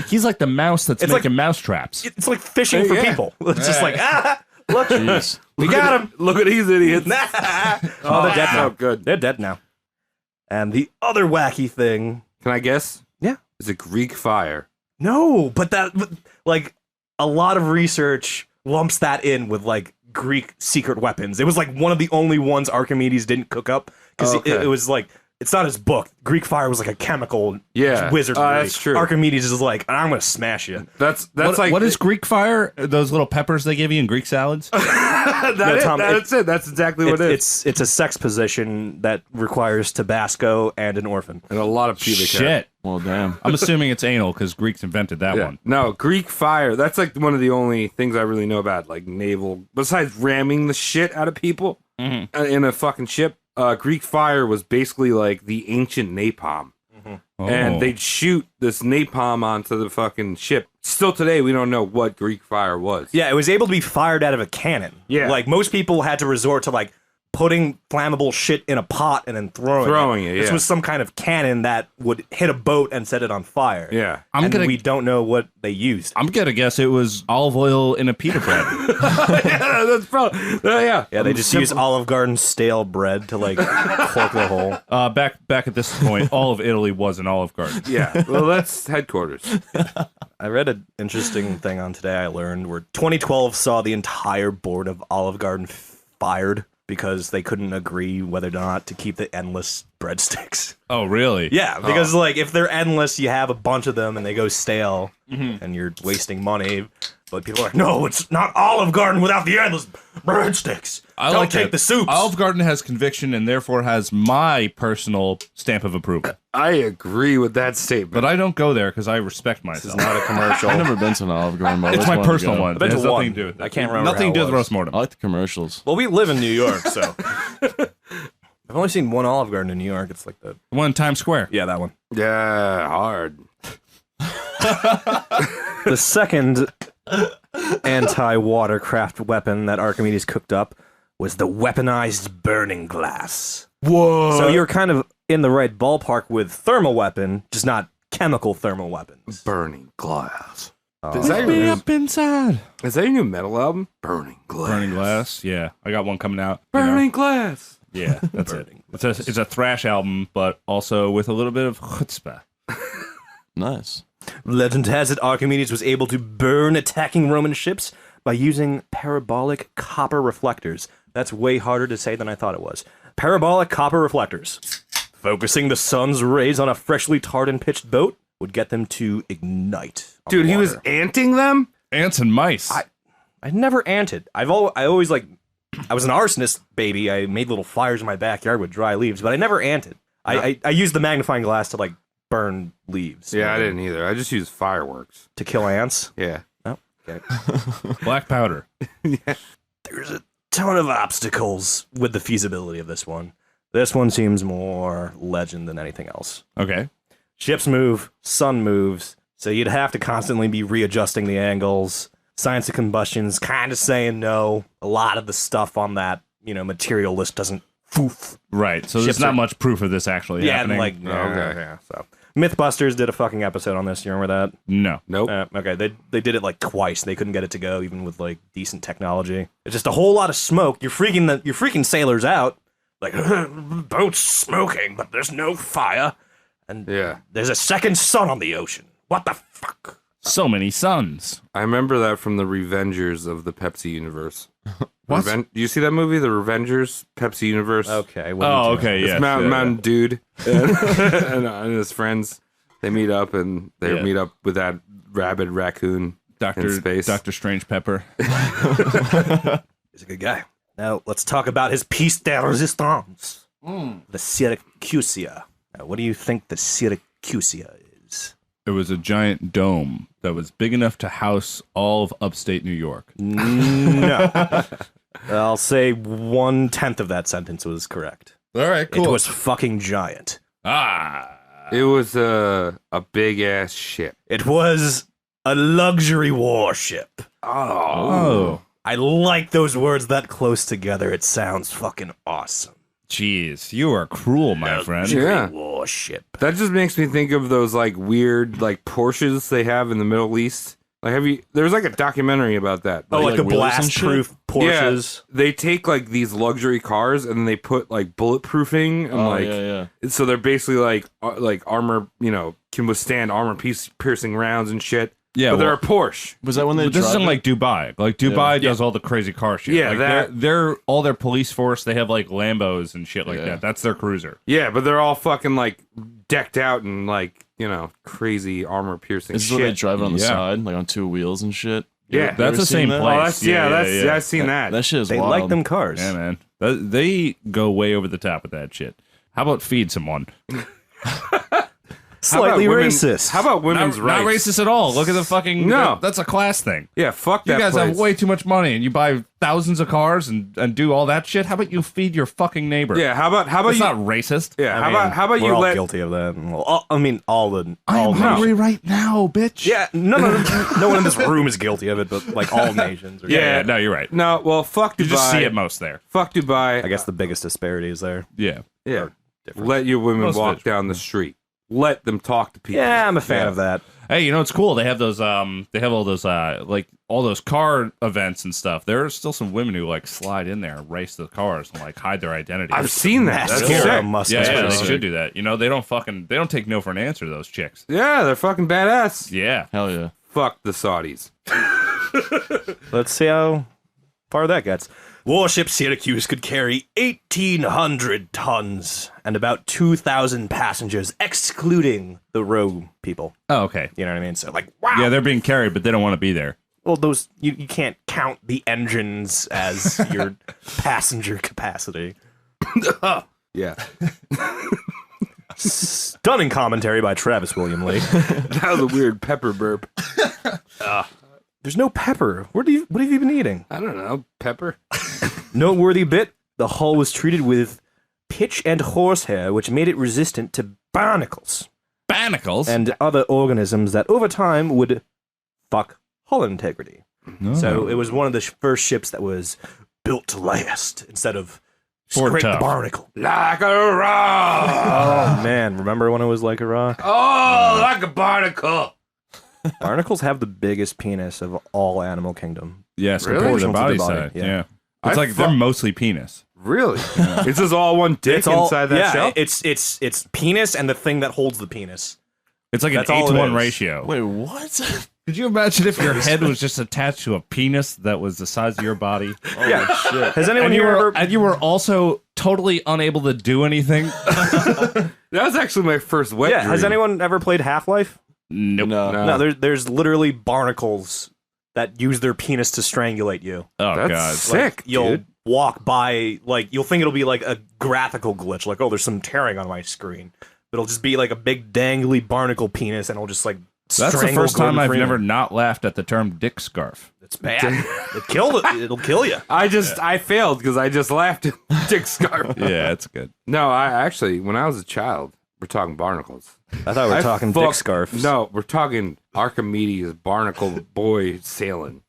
He's like the mouse that's It's making mouse traps. It's like fishing for Yeah. people. It's just like, look, Jeez. we got him. Look at these idiots. Oh, they're dead now. So good. They're dead now. And the other wacky thing, Can I guess? Yeah. Is it Greek fire? no, but like a lot of research lumps that in with like Greek secret weapons. It was like one of the only ones Archimedes didn't cook up because Okay. it was like it's not his book. Greek fire was like a chemical wizardry. that's true. Archimedes is like, I'm going to smash you. That's What is Greek fire? Those little peppers they give you in Greek salads? That's it. That's exactly what it is. It's a sex position that requires Tabasco and an orphan. And a lot of pubic hair. Shit. Well, damn. I'm assuming it's anal because Greeks invented that Yeah. one. No, Greek fire. That's like one of the only things I really know about, like naval. Besides ramming the shit out of people in a fucking ship, Greek fire was basically like the ancient napalm. Oh. And they'd shoot this napalm onto the fucking ship. Still today, we don't know what Greek fire was. Yeah, it was able to be fired out of a cannon. Yeah. Like, most people had to resort to, like, putting flammable shit in a pot and then throwing it. This was some kind of cannon that would hit a boat and set it on fire. Yeah. We don't know what they used. I'm gonna guess it was olive oil in a pita bread. Yeah, that's probably. Yeah. Yeah, they just use Olive Garden stale bread to, like, cork the hole. Back at this point, all of Italy was an Olive Garden. Yeah. Well, that's headquarters. I read an interesting thing on Today I Learned where 2012 saw the entire board of Olive Garden fired because they couldn't agree whether or not to keep the endless breadsticks. Oh, really? Yeah, because like if they're endless, you have a bunch of them and they go stale, and you're wasting money. But people are like, no, it's not Olive Garden without the endless breadsticks. Don't take the soups. Olive Garden has conviction and therefore has my personal stamp of approval. I agree with that statement. But I don't go there because I respect myself. It's not a commercial. I've never been to an Olive Garden, but I It's always my wanted to personal go. one. I've been It has to nothing one. to do with it. I can't remember Nothing how to do it with was. roast mortem. I like the commercials. Well, we live in New York, so I've only seen one Olive Garden in New York. It's like the One in Times Square. that one. Yeah, hard. The second anti-watercraft weapon that Archimedes cooked up was the weaponized burning glass. Whoa. So you're kind of in the right ballpark with thermal weapon, just not chemical thermal weapons. Burning glass. Oh. Is, that Me your, up inside. is that your new metal album? Burning glass. Burning glass. Yeah, I got one coming out. Burning glass. Yeah, that's it. It's a thrash album, but also with a little bit of chutzpah. Nice. Legend has it Archimedes was able to burn attacking Roman ships by using parabolic copper reflectors. That's way harder to say than I thought it was. Parabolic copper reflectors. Focusing the sun's rays on a freshly tarred and pitched boat would get them to ignite. on Dude, he was water. anting them? Ants and mice. I never anted. I always like, I was an arsonist, baby. I made little fires in my backyard with dry leaves, but I never anted. I used the magnifying glass to like burn leaves. Yeah, I didn't either. I just used fireworks. To kill ants. Yeah. Oh, okay. Black powder. There's a ton of obstacles with the feasibility of this one. This one seems more legend than anything else. Okay. Ships move, sun moves, so you'd have to constantly be readjusting the angles. Science of combustion's kind of saying no. A lot of the stuff on that, material list doesn't foof. Right. So Ships there's not are- much proof of this actually happening. Yeah. So Mythbusters did a fucking episode on this. You remember that? No. Nope. Okay, they did it like twice. They couldn't get it to go, even with like decent technology. It's just a whole lot of smoke. You're freaking sailors out. Like boat's smoking, but there's no fire, and Yeah. there's a second sun on the ocean. What the fuck? So many suns. I remember that from the Revengers of the Pepsi universe. What? Do you see that movie, The Revengers, Pepsi universe? Okay. Oh, okay. It's Yeah. Mountain Dude and his friends. They meet up and they Yeah. meet up with that rabid raccoon in space. Dr. Strange Pepper. He's a good guy. Now let's talk about his piece de resistance, the Syracusia. Now, what do you think the Syracusia is? It was a giant dome that was big enough to house all of upstate New York. No. I'll say 1/10 of that sentence was correct. All right, It was fucking giant. It was a big ass ship. It was a luxury warship. Oh. I like those words that close together. It sounds fucking awesome. Jeez, you are cruel, my friend. Yeah. Warship. That just makes me think of those like weird like Porsches they have in the Middle East. Like there's like a documentary about that. Oh, like the wheels and blast-proof Porsches. Yeah, they take like these luxury cars and then they put like bulletproofing and so they're basically like armor, can withstand armor piercing rounds and shit. Yeah, but they're a Porsche. Was that when they? This drive isn't it? like Dubai. Like Dubai does all the crazy car shit. Yeah, like that- they're all their police force. They have like Lambos and shit like that. That's their cruiser. Yeah, but they're all fucking like decked out in like crazy armor piercing This is shit. where they drive it on the Yeah. side, like on two wheels and shit. Yeah, You that's ever the seen same that? place. Oh, that's Yeah, I've seen that. That shit is They wild. like them cars. Yeah, man. They go way over the top with that shit. How about feed someone? Slightly racist. How about women's Not rights? racist at all. Look at the fucking. No. That's a class thing. Yeah, fuck You that guys place. have way too much money and you buy thousands of cars and do all that shit. How about you feed your fucking neighbor? Yeah, how about That's you? not racist. Yeah, I mean, how about we're you all let? guilty of that. Well, all the. I'm hungry right now, bitch. Yeah, no one in this room is guilty of it, but like all nations. Are Yeah, no, you're right. No, well, fuck Dubai. You just see it most there. Fuck Dubai. I guess the biggest disparity is there. Yeah. Yeah. Let your women Most of walk it. down the street. Let them talk to people. Yeah, I'm a fan of that. Hey, you know it's cool. They have those they have all those like all those car events and stuff. There are still some women who like slide in there and race the cars and like hide their identity. I've seen that. That's Mascara sick. mustache. yeah, they sick. should do that. You know, they don't take no for an answer, those chicks. Yeah, they're fucking badass. Yeah. Hell yeah. Fuck the Saudis. Let's see how far that gets. Warship Syracuse could carry 1,800 tons and about 2,000 passengers, excluding the row people. Oh, okay. You know what I mean? So, like, wow. Yeah, they're being carried, but they don't want to be there. Well, those you can't count the engines as your passenger capacity. Yeah. Stunning commentary by Travis William Lee. That was a weird pepper burp. There's no pepper. What have you been eating? I don't know. Pepper? Noteworthy bit: the hull was treated with pitch and horsehair, which made it resistant to barnacles Barnacles. and other organisms that over time would fuck hull integrity. So it was one of the first ships that was built to last instead of Ford scrape the tough. barnacle. Like a rock. Oh man, remember when it was like a rock? Oh, like a barnacle. Barnacles have the biggest penis of all animal kingdom. Yes, Really? compared to Proportional body to the body, size. yeah. Yeah. It's I like they're fuck- mostly penis. Really? Is this all one dick inside that shell? It's penis and the thing that holds the penis. It's like an That's all it 8-to-1 is. ratio. Wait, what? Could you imagine if your head was just attached to a penis that was the size of your body? Yeah. Has anyone And you, here were, ever? and you were also totally unable to do anything? That was actually my first wet Yeah. dream. Has anyone ever played Half-Life? Nope. No. No. There's literally barnacles that use their penis to strangulate you. Oh, That's God. sick, You'll dude. walk by, like, you'll think it'll be like a graphical glitch, like, oh, there's some tearing on my screen. But it'll just be like a big dangly barnacle penis, and it'll just like That's the strangle first time Gordon I've Freeman. never not laughed at the term dick scarf. It's bad. It'll kill you. I failed because I just laughed at Dick Scarf. Yeah, it's good. No, I actually, when I was a child, we're talking barnacles. I thought we were I talking dick fucked- scarves. No, we're talking Archimedes barnacle boy sailing.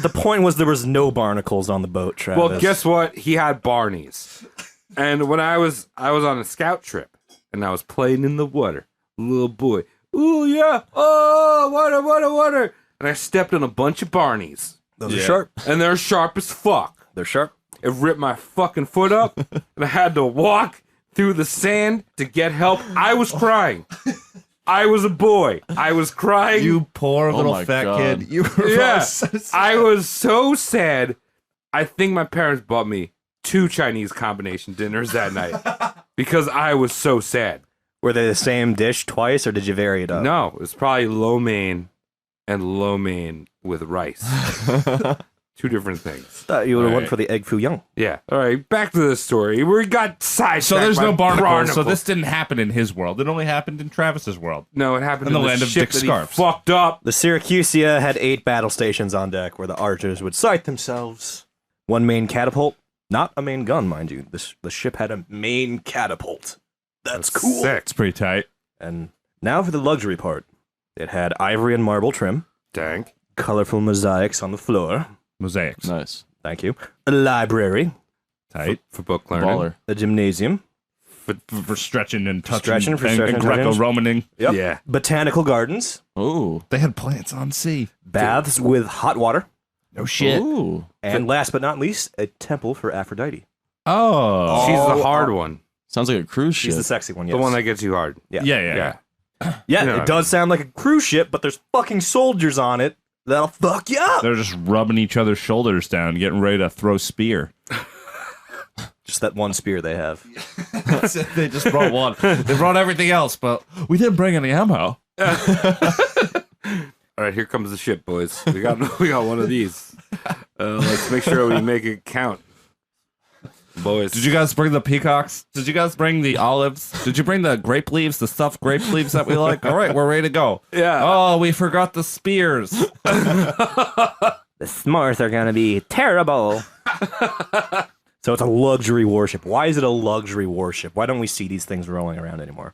The point was there was no barnacles on the boat, Travis. Well, guess what? He had Barneys. And when I was on a scout trip and I was playing in the water, little boy, ooh yeah, oh water, and I stepped on a bunch of Barneys, Those are sharp. and they're sharp as fuck. They're sharp. It ripped my fucking foot up, and I had to walk through the sand to get help. I was crying. I was a boy. I was crying. You poor Oh little my fat God. kid. You were Yeah, so sad. I was so sad. I think my parents bought me 2 Chinese combination dinners that night because I was so sad. Were they the same dish twice, or did you vary it up? No, it was probably lo mein and lo mein with rice. 2 different things. Thought you would have All went right. for the egg foo young. Yeah. All right, back to the story. We got sidetracked. So there's by no barnacles. So barnacles. this didn't happen in his world. It only happened in Travis's world. No, it happened In in the land of ship Dick that he Scarfs. fucked up. The Syracusia had 8 battle stations on deck where the archers would sight themselves. 1 main catapult, not a main gun, mind you. The ship had a main catapult. That's cool. Sick. It's pretty tight. And now for the luxury part. It had ivory and marble trim, Dang. colorful mosaics on the floor. Mosaics. Nice. Thank you. A library, Tight. For book learning. Baller. a gymnasium, For stretching and touching. Stretching, for and, stretching, and touching. Greco-Romaning. Yep. Yeah. botanical gardens, Ooh. They had plants on sea. baths with hot water, No shit. Ooh. and last but not least, a temple for Aphrodite. Oh. She's the hard one. Sounds like a cruise ship. She's the sexy one, yes. The one that gets you hard. Yeah. Yeah. Yeah, it does sound like a cruise ship, but there's fucking soldiers on it that'll fuck you up. They're just rubbing each other's shoulders down, getting ready to throw spear. Just that one spear they have. They just brought one. They brought everything else, but we didn't bring any ammo. All right, here comes the ship, boys. We got one of these. Let's make sure we make it count, boys. Did you guys bring the peacocks? Did you guys bring the olives? Did you bring the grape leaves, the stuffed grape leaves that we like? All right, we're ready to go. Yeah. Oh, we forgot the spears. The s'mores are gonna be terrible. So it's a luxury warship. Why is it a luxury warship? Why don't we see these things rolling around anymore?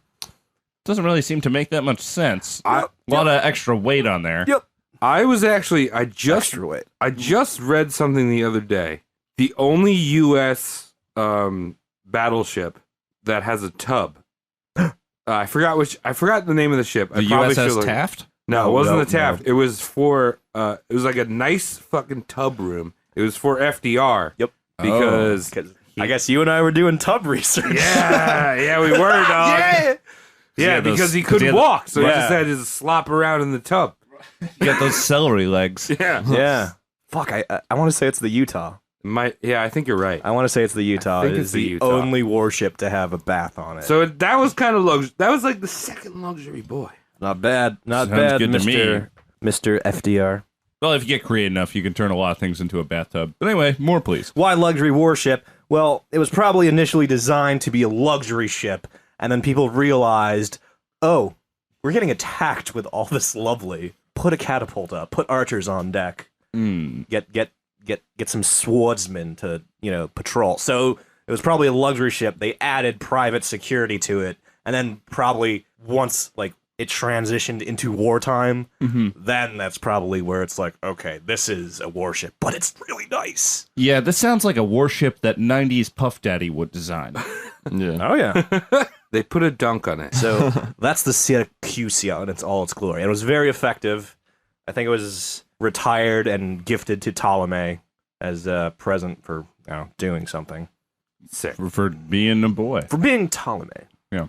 Doesn't really seem to make that much sense. A lot of extra weight on there. Yep. I just read something the other day. The only U.S. Battleship that has a tub. I forgot the name of the ship. The USS Taft? No, it wasn't No, the Taft. no. It was for. It was like a nice fucking tub room. It was for FDR. Yep. Because I guess you and I were doing tub research. yeah, we were, dog. Yeah, because he couldn't walk, so he just had to slop around in the tub. You got those celery legs. Yeah. Yeah. Fuck, I want to say it's the Utah. I think you're right. I want to say it's the Utah. I think It it's is the the Utah. only warship to have a bath on it. So that was kind of that was like the second luxury boy. Not bad. Not Sounds bad, good to me. Mr. FDR. Well, if you get creative enough, you can turn a lot of things into a bathtub. But anyway, more please. Why luxury warship? Well, it was probably initially designed to be a luxury ship, and then people realized, oh, we're getting attacked with all this lovely. Put a catapult up. Put archers on deck. Get some swordsmen to patrol. So it was probably a luxury ship. They added private security to it, and then probably once it transitioned into wartime, then that's probably where it's like, okay, this is a warship, but it's really nice. Yeah, this sounds like a warship that 90s Puff Daddy would design. Yeah. Oh yeah. They put a dunk on it. So that's the Syracusia in all its glory. And it was very effective. I think it was retired and gifted to Ptolemy as a present for doing something. Sick. For being a boy. For being Ptolemy. Yeah.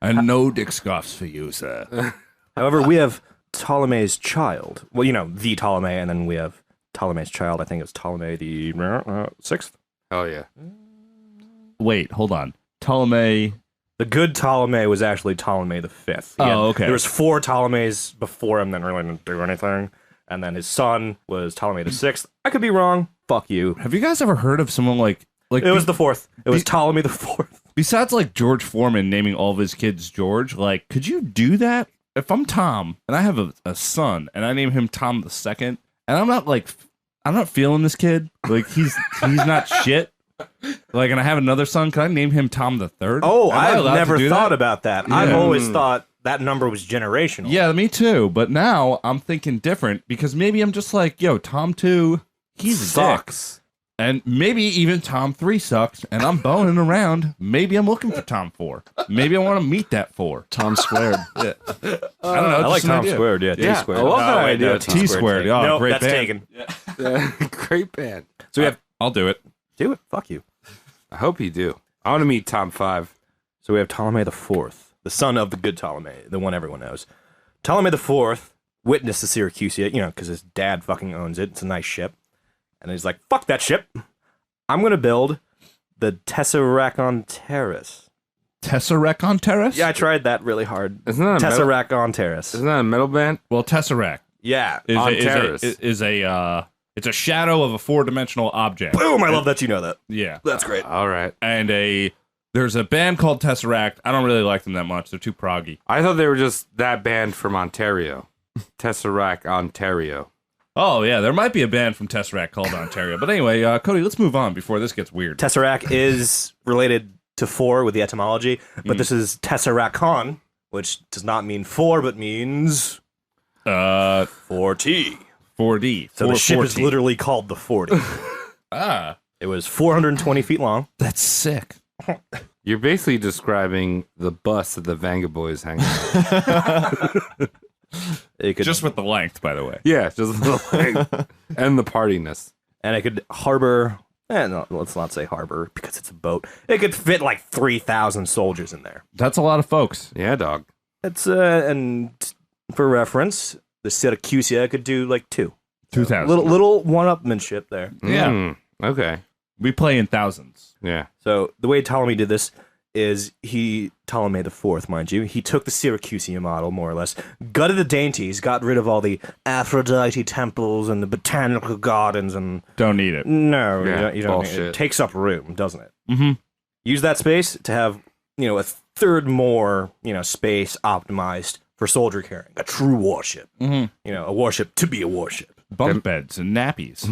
And no dick scoffs for you, sir. However, we have Ptolemy's child. Well, the Ptolemy, and then we have Ptolemy's child. I think it's Ptolemy the 6th. Hell yeah. Wait, hold on. Ptolemy. The good Ptolemy was actually Ptolemy the 5th. Oh, okay. There was 4 Ptolemies before him that really didn't do anything. And then his son was Ptolemy the 6th. I could be wrong. Fuck you. Have you guys ever heard of someone like It was the 4th. It was Ptolemy the 4th. besides George Foreman naming all of his kids George, could you do that? If I'm Tom and I have a son and I name him Tom the 2nd, and I'm not feeling this kid. He's not shit. And I have another son. Can I name him Tom the 3rd? Oh, Am I I've allowed to never do thought that? about that. I've always thought that number was generational. Yeah, me too. But now I'm thinking different because maybe I'm just Tom 2, he's a dick. Sucks. And maybe even Tom 3 sucks, and I'm boning around. Maybe I'm looking for Tom 4. Maybe I want to meet that 4. Tom squared. I don't know. I like just an Tom idea. squared. Yeah, T Yeah, squared. I love that wait, idea. no, T squared. Oh, Nope, great that's band. taken. Great band. So we have I'll do it. do it. Fuck you. I hope you do. I want to meet Tom 5. So we have Ptolemy the 4th, the son of the good Ptolemy, the one everyone knows. Ptolemy the 4th witnessed the Syracusia, because his dad fucking owns it. It's a nice ship. And he's like, fuck that ship. I'm going to build the Tessaracon Terrace. Tesseract Terrace? Yeah, I tried that really hard. Isn't that a metal, Tessaracon Terrace. isn't that a metal band? Well, Tesseract Yeah. is a shadow of a 4-dimensional object. Boom, I love that you know that. Yeah. That's great. All right. And there's a band called Tesseract. I don't really like them that much. They're too proggy. I thought they were just that band from Ontario. Tesseract, Ontario. Oh, yeah, there might be a band from Tesseract called Ontario. But anyway, Cody, let's move on before this gets weird. Tesseract is related to 4 with the etymology, but this is Tessaracon, which does not mean 4, but means 4T. 4D. So the ship is 4T. literally called the 40. It was 420 feet long. That's sick. You're basically describing the bus that the Vanga Boys hang out. It could Just with the length, by the way. Yeah, just the length and the partiness. and it could harbor. No, let's not say harbor because it's a boat. It could fit like 3,000 soldiers in there. That's a lot of folks. Yeah, dog. That's and for reference, the Syracusia could do like 2. 2,000. Little one-upmanship there. Yeah. Okay. We play in thousands. Yeah. So the way Ptolemy did this is Ptolemy the Fourth, mind you, he took the Syracusia model, more or less, gutted the dainties, got rid of all the Aphrodite temples and the botanical gardens, and Don't need it. no, Yeah, you don't need it. bullshit. It takes up room, doesn't it? Mm-hmm. Use that space to have, a third more, space optimized for soldier carrying. A true warship. Mm-hmm. A warship to be a warship. Bunk beds and nappies.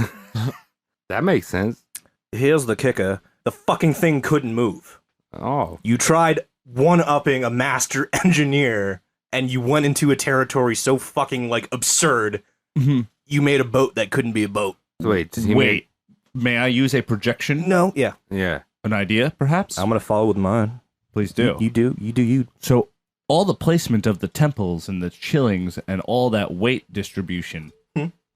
That makes sense. Here's the kicker. The fucking thing couldn't move. Oh. You tried one-upping a master engineer, and you went into a territory so fucking, absurd, you made a boat that couldn't be a boat. Wait. Does he Wait, may I use a projection? No, yeah. Yeah. An idea, perhaps? I'm going to follow with mine. Please do. You do you. So, all the placement of the temples and the chillings and all that weight distribution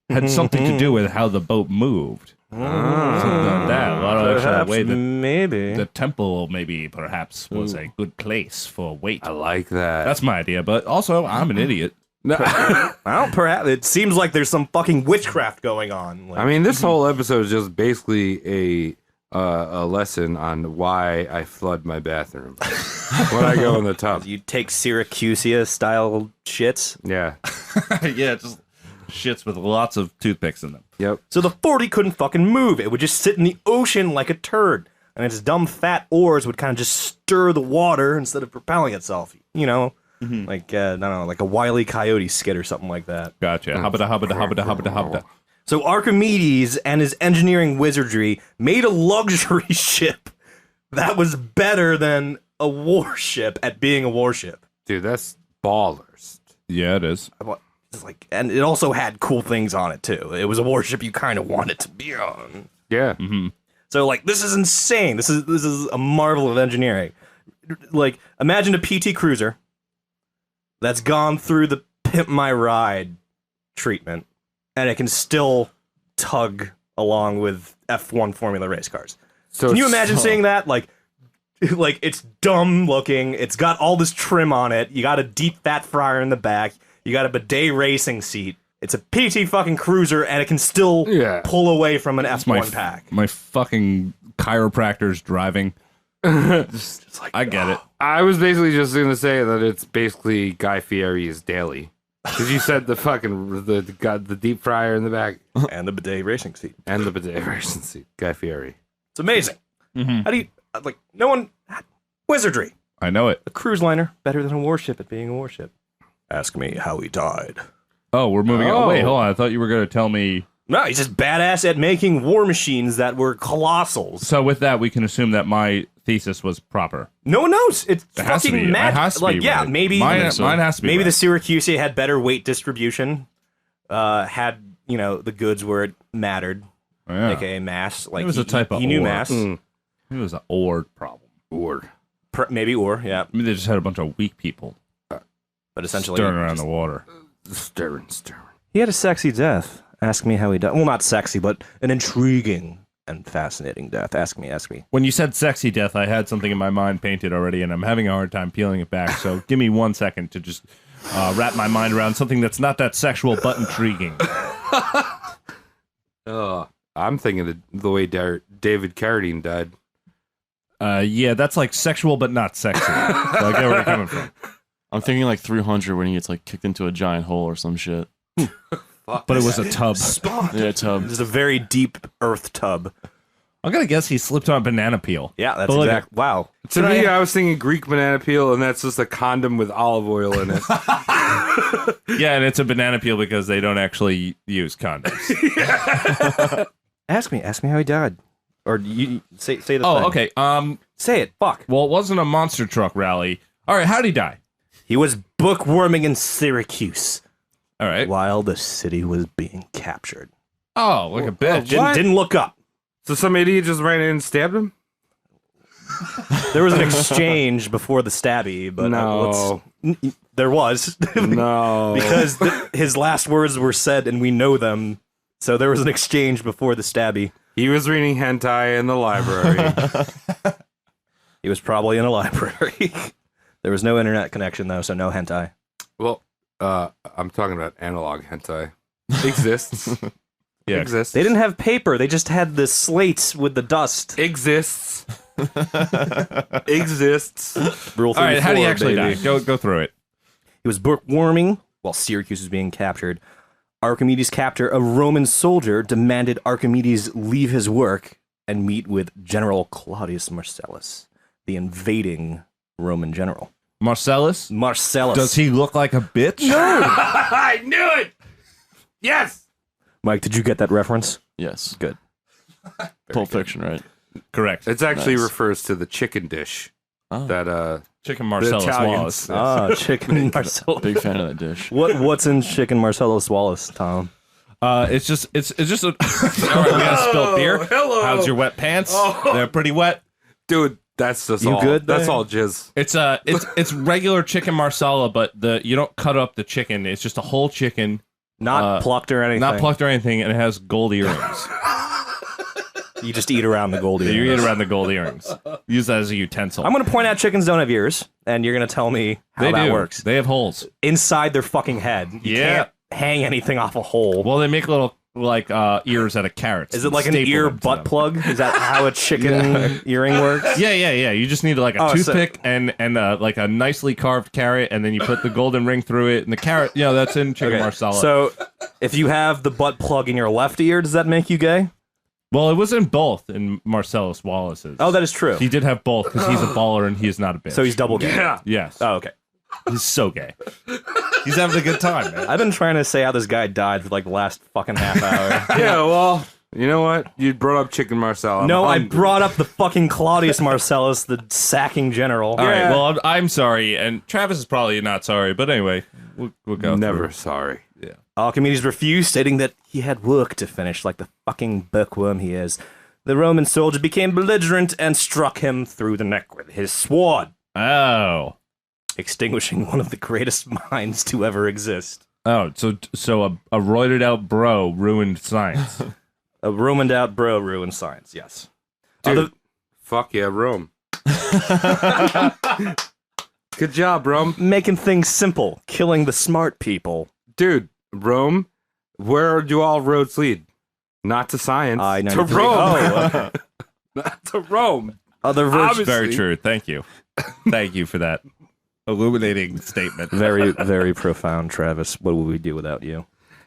had something to do with how the boat moved. Something like that. A lot of extra Perhaps, weight. maybe. The temple, maybe, perhaps, was a good place for weight. I like that. That's my idea, but also, I'm an idiot. Well, perhaps. It seems like there's some fucking witchcraft going on. I mean, this whole episode is just basically a lesson on why I flood my bathroom when I go in the tub. You take Syracusia-style shits. Yeah. Yeah, just shits with lots of toothpicks in them. Yep. So the 40 couldn't fucking move. It would just sit in the ocean like a turd. And its dumb fat oars would kind of just stir the water instead of propelling itself. Like, I don't know, like a Wile E. Coyote skit or something like that. Gotcha. Hubbada. So Archimedes and his engineering wizardry made a luxury ship that was better than a warship at being a warship. Dude, that's ballers. Yeah, it is. And it also had cool things on it too. It was a warship you kind of wanted to be on. Yeah. Mm-hmm. So this is insane. This is a marvel of engineering. Imagine a PT Cruiser that's gone through the Pimp My Ride treatment, and it can still tug along with F1 Formula race cars. So can you imagine seeing that? Like it's dumb looking. It's got all this trim on it. You got a deep fat fryer in the back. You got a bidet racing seat. It's a PT fucking cruiser, and it can still pull away from an F1 pack. My fucking chiropractor's driving. I get it. I was basically just going to say that it's basically Guy Fieri's daily. Because you said the fucking, the deep fryer in the back. And the bidet racing seat. And the bidet racing seat. Guy Fieri. It's amazing. Mm-hmm. How do you, no one, wizardry. I know it. A cruise liner, better than a warship at being a warship. Ask me how he died. Oh, we're moving on. Wait, hold on. I thought you were going to tell me. No, he's just badass at making war machines that were colossals. So with that, we can assume that my thesis was proper. No one knows. It's It has to fucking be. mad. It has to be right. Maybe Mine has to be maybe right. the Syracusia had better weight distribution. Had the goods where it mattered, Yeah. aka mass. Like It was a type of he knew ore. mass. It was an ore problem. Maybe ore, yeah. I mean, they just had a bunch of weak people But essentially, stirring around the water. Stirring. he had a sexy death. Ask me how he died. Well, not sexy, but an intriguing and fascinating death. Ask me. When you said sexy death, I had something in my mind painted already, and I'm having a hard time peeling it back. So give me 1 second to just wrap my mind around something that's not that sexual but intriguing. I'm thinking of the way David Carradine died. Yeah, that's like sexual but not sexy. So I get where you're coming from. I'm thinking like 300 when he gets like kicked into a giant hole or some shit. But it was a tub. Yeah, tub. This is a very deep earth tub. I'm gonna guess he slipped on a banana peel. Yeah, that's But look, exact. Wow. To me, I was thinking Greek banana peel, and that's just a condom with olive oil in it. Yeah, and it's a banana peel because they don't actually use condoms. Ask me how he died. Or you say the thing. Okay. Say it. Fuck. Well, it wasn't a monster truck rally. All right, how'd he die? He was bookworming in Syracuse All right. while the city was being captured. Oh, like a bitch. Didn't look up. So some idiot just ran in and stabbed him? There was an exchange before the stabby, but No. there was. No. Because his last words were said, and we know them. So there was an exchange before the stabby. He was reading hentai in the library. He was probably in a library. There was no internet connection though, so no hentai. Well, I'm talking about analog hentai. Exists. Yeah. Exists. They didn't have paper. They just had the slates with the dust. Exists. Exists. Rule 34, All right, how do you actually baby. die? Go through it. He was bookworming while Syracuse was being captured. Archimedes' captor, a Roman soldier, demanded Archimedes leave his work and meet with General Claudius Marcellus, the invading Roman general. Marcellus? Marcellus. Does he look like a bitch? I knew it. Yes. Mike, did you get that reference? Yes. Good. Pulp Fiction, right? Correct. It actually Nice. refers to the chicken dish Oh. that Chicken Marcellus Italians. Wallace. Chicken Marcellus. Big fan of that dish. What's in chicken Marcellus Wallace, Tom? It's just a. All right, we got spilled beer. hello. How's your wet pants? They're pretty wet. dude. That's just You all. good That's there? all jizz. It's regular chicken marsala, but you don't cut up the chicken. It's just a whole chicken, Not plucked or anything. not plucked or anything, and it has gold earrings. You just eat around the gold earrings. You eat around the gold earrings. Use that as a utensil. I'm going to point out chickens don't have ears, and you're going to tell me how they that do. works. They have holes. Inside their fucking head. You Yeah. can't hang anything off a hole. Well, they make little ears out of carrots. Is it and like an staple ear them to butt them. plug? Is that how a chicken earring works? Yeah. You just need like a Oh, so- toothpick and like a nicely carved carrot, and then you put the golden ring through it, and the carrot. Yeah, that's in chicken marsala. So, if you have the butt plug in your left ear, does that make you gay? well, it was in both in Marcellus Wallace's. Oh, that is true. He did have both because he's a baller and he is not a bitch. So he's double gay. Yeah. yes. Oh, okay. He's so gay. He's having a good time, man. I've been trying to say how this guy died for like the last fucking half hour. Yeah. Well, you know what? You brought up chicken marsala. I'm No, I hungry. brought up the fucking Claudius Marcellus, the sacking general. All right. Well, I'm sorry, and Travis is probably not sorry, but anyway, we'll go. Never through. sorry. Archimedes refused, stating that he had work to finish, like the fucking bookworm he is. The Roman soldier became belligerent and struck him through the neck with his sword, Oh. extinguishing one of the greatest minds to ever exist. Oh, so a roided out bro ruined science. A Romaned out bro ruined science, yes. Dude, fuck yeah, Rome. Good job, Rome. Making things simple, killing the smart people. Dude, Rome, where do all roads lead? Not to science. To I-93. Rome. Oh, okay. Not to Rome. Other virtues. Obviously. Very true. Thank you. Thank you for that illuminating statement. Very, very profound, Travis. What would we do without you?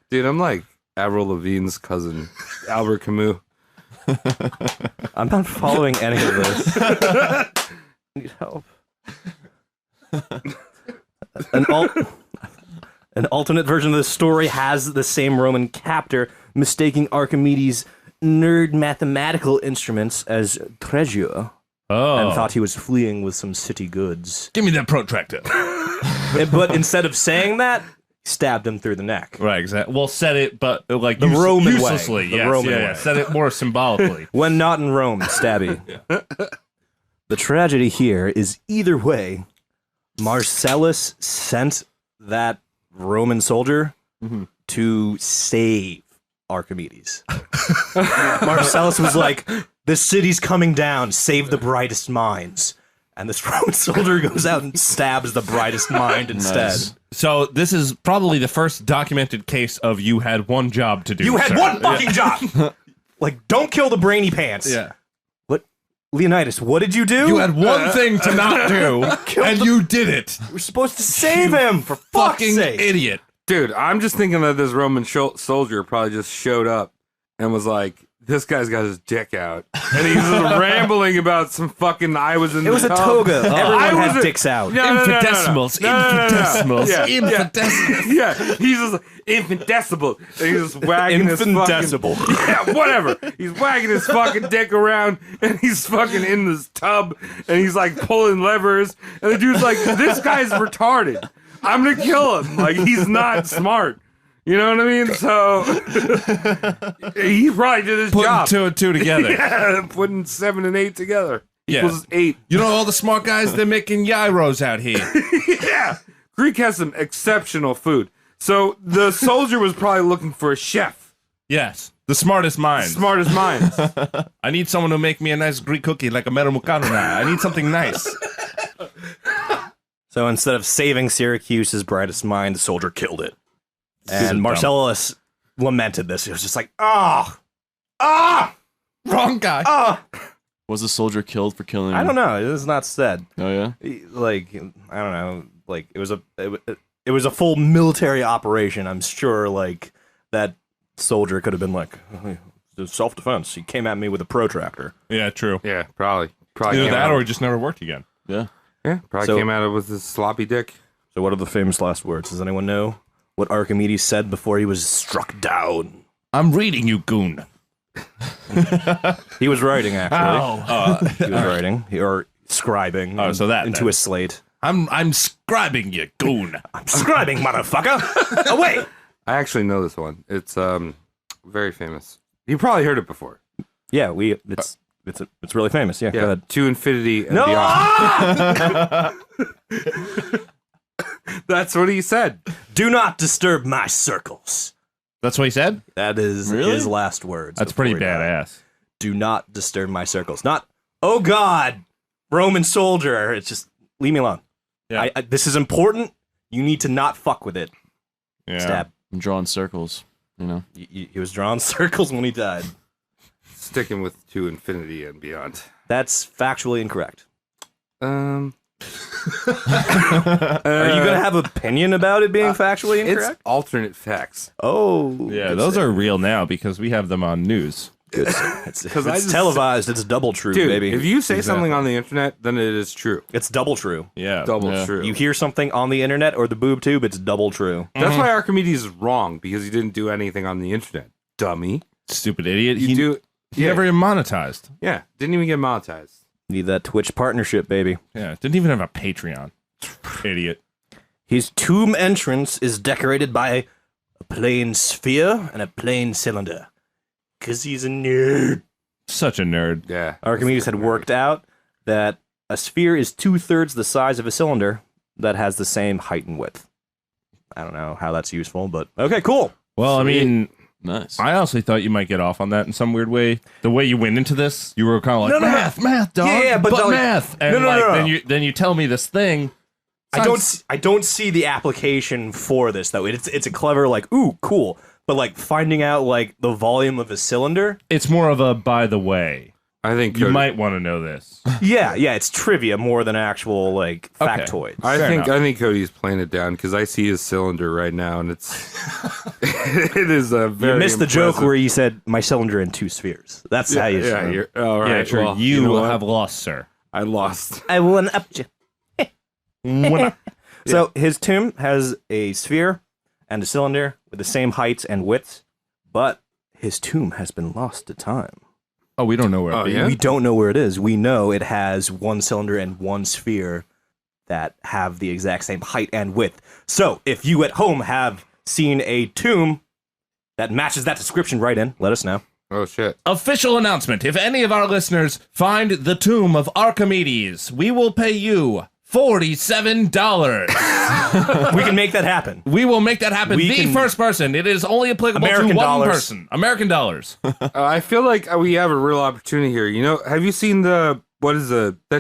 Dude, I'm like Avril Lavigne's cousin, Albert Camus. I'm not following any of this. Need help. An alternate version of the story has the same Roman captor mistaking Archimedes' nerd mathematical instruments as treasure Oh. and thought he was fleeing with some city goods. Give me that protractor. But instead of saying that, stabbed him through the neck. Right, exactly. Well, said it, but like The Roman way. uselessly. The Yes, Roman yeah. way. Said it more symbolically. When not in Rome, stabby. The tragedy here is either way, Marcellus sent that Roman soldier to save Archimedes. Marcellus was like, the city's coming down, save the brightest minds. And this Roman soldier goes out and stabs the brightest mind instead. Nice. So this is probably the first documented case of you had one job to do. You had sir. one fucking job! Like, don't kill the brainy pants. Yeah. What? Leonidas, what did you do? You had one thing to not do, and you did it. We're supposed to save him, for fuck's Fucking sake. idiot. Dude, I'm just thinking that this Roman soldier probably just showed up and was like, this guy's got his dick out. And he's just rambling about some fucking I was in It the was a tub. toga. Everyone I had was dicks out. No, no, no, no, no. Infinitesimals, No, no, no, no, no. infinitesimals, Yeah, infinitesimals. Yeah, he's just infinitesimal. And he's just wagging his Infinitesimal. fucking... Yeah, whatever. He's wagging his fucking dick around, and he's fucking in this tub, and he's like pulling levers, and the dude's like, this guy's retarded. I'm gonna kill him. Like, he's not smart. You know what I mean? So he probably did his Putting job. 2 and 2 together. Yeah, putting 7 and 8 together Yeah. equals 8. You know all the smart guys, they're making gyros out here. Yeah, Greek has some exceptional food. So the soldier was probably looking for a chef, Yes, the smartest minds. smartest minds. I need someone to make me a nice Greek cookie like a mero mukarna. I need something nice. So instead of saving Syracuse's brightest mind, the soldier killed it. And dumb. Marcellus lamented this. He was just like, Wrong guy. Was the soldier killed for killing? I don't know. It is not said. Oh yeah. Like, I don't know. Like, it was a full military operation. I'm sure, like, that soldier could have been like, self-defense. He came at me with a protractor. Yeah, true. Yeah, probably Either came that out- or it just never worked again. Yeah. yeah, probably So- came out of with his sloppy dick. So what are the famous last words? Does anyone know what Archimedes said before he was struck down? I'm reading you, goon. He was writing, actually. Oh. He was writing, or scribing so that into then. a slate. I'm scribing you, goon. I'm scribing, motherfucker! Away! I actually know this one. It's very famous. You probably heard it before. Yeah, it's really famous. Yeah, go Yeah, ahead. to infinity and No! beyond. That's what he said. Do not disturb my circles. That's what he said? That is Really? his last words. That's before pretty he died. badass. Do not disturb my circles. Not, oh God, Roman soldier. It's just, leave me alone. Yeah. This is important. You need to not fuck with it. Yeah. Stab. I'm drawing circles. You know. He was drawing circles when he died. Sticking with to infinity and beyond. That's factually incorrect. Um, Are you going to have an opinion about it being factually it's incorrect? alternate facts. Oh. Yeah, good those save. are real now because we have them on news. Good save. It's, if I it's just- televised, it's double true, Dude, baby. if you say Exactly. something on the internet, then it is true. It's double true. Yeah. Double Yeah. true. You hear something on the internet or the boob tube, it's double true. That's why Archimedes is wrong, because he didn't do anything on the internet. Dummy. Stupid idiot. You He do. he Yeah. never even monetized. Yeah. Didn't even get monetized. Need that Twitch partnership, baby. Yeah. Didn't even have a Patreon. Idiot. His tomb entrance is decorated by a plain sphere and a plain cylinder. Because he's a nerd. Such a nerd. Yeah. Archimedes had worked out that a sphere is 2/3 the size of a cylinder that has the same height and width. I don't know how that's useful, but okay, cool. Well, I mean, Nice. I honestly thought you might get off on that in some weird way. The way you went into this, you were kind of like, No, math, dog. Yeah, but like- math. And No, like, no. then you tell me this thing. I don't see the application for this though. It's a clever like, ooh, cool. But like finding out like the volume of a cylinder, It's more of a by the way. I think You Cody- might want to know this. yeah, it's trivia more than actual like Okay. factoids. I Fair think enough. Cody's playing it down because I see his cylinder right now, and it's it is a very. You missed the joke impressive- where you said my cylinder in 2 spheres. That's how you. Yeah, you're all right. Yeah, true. Well, you know what? have lost, sir. I lost. I won up you. So his tomb has a sphere and a cylinder with the same heights and widths, but his tomb has been lost to time. Oh, we don't know where. Oh, it is. yeah? We don't know where it is. We know it has one cylinder and one sphere that have the exact same height and width. So if you at home have seen a tomb that matches that description, write in. Let us know. Oh shit! Official announcement. If any of our listeners find the tomb of Archimedes, we will pay you $47. We can make that happen. We will make that happen. We The can- first person. It is only applicable American to one dollars. person. American dollars. I feel like we have a real opportunity here. You know, have you seen that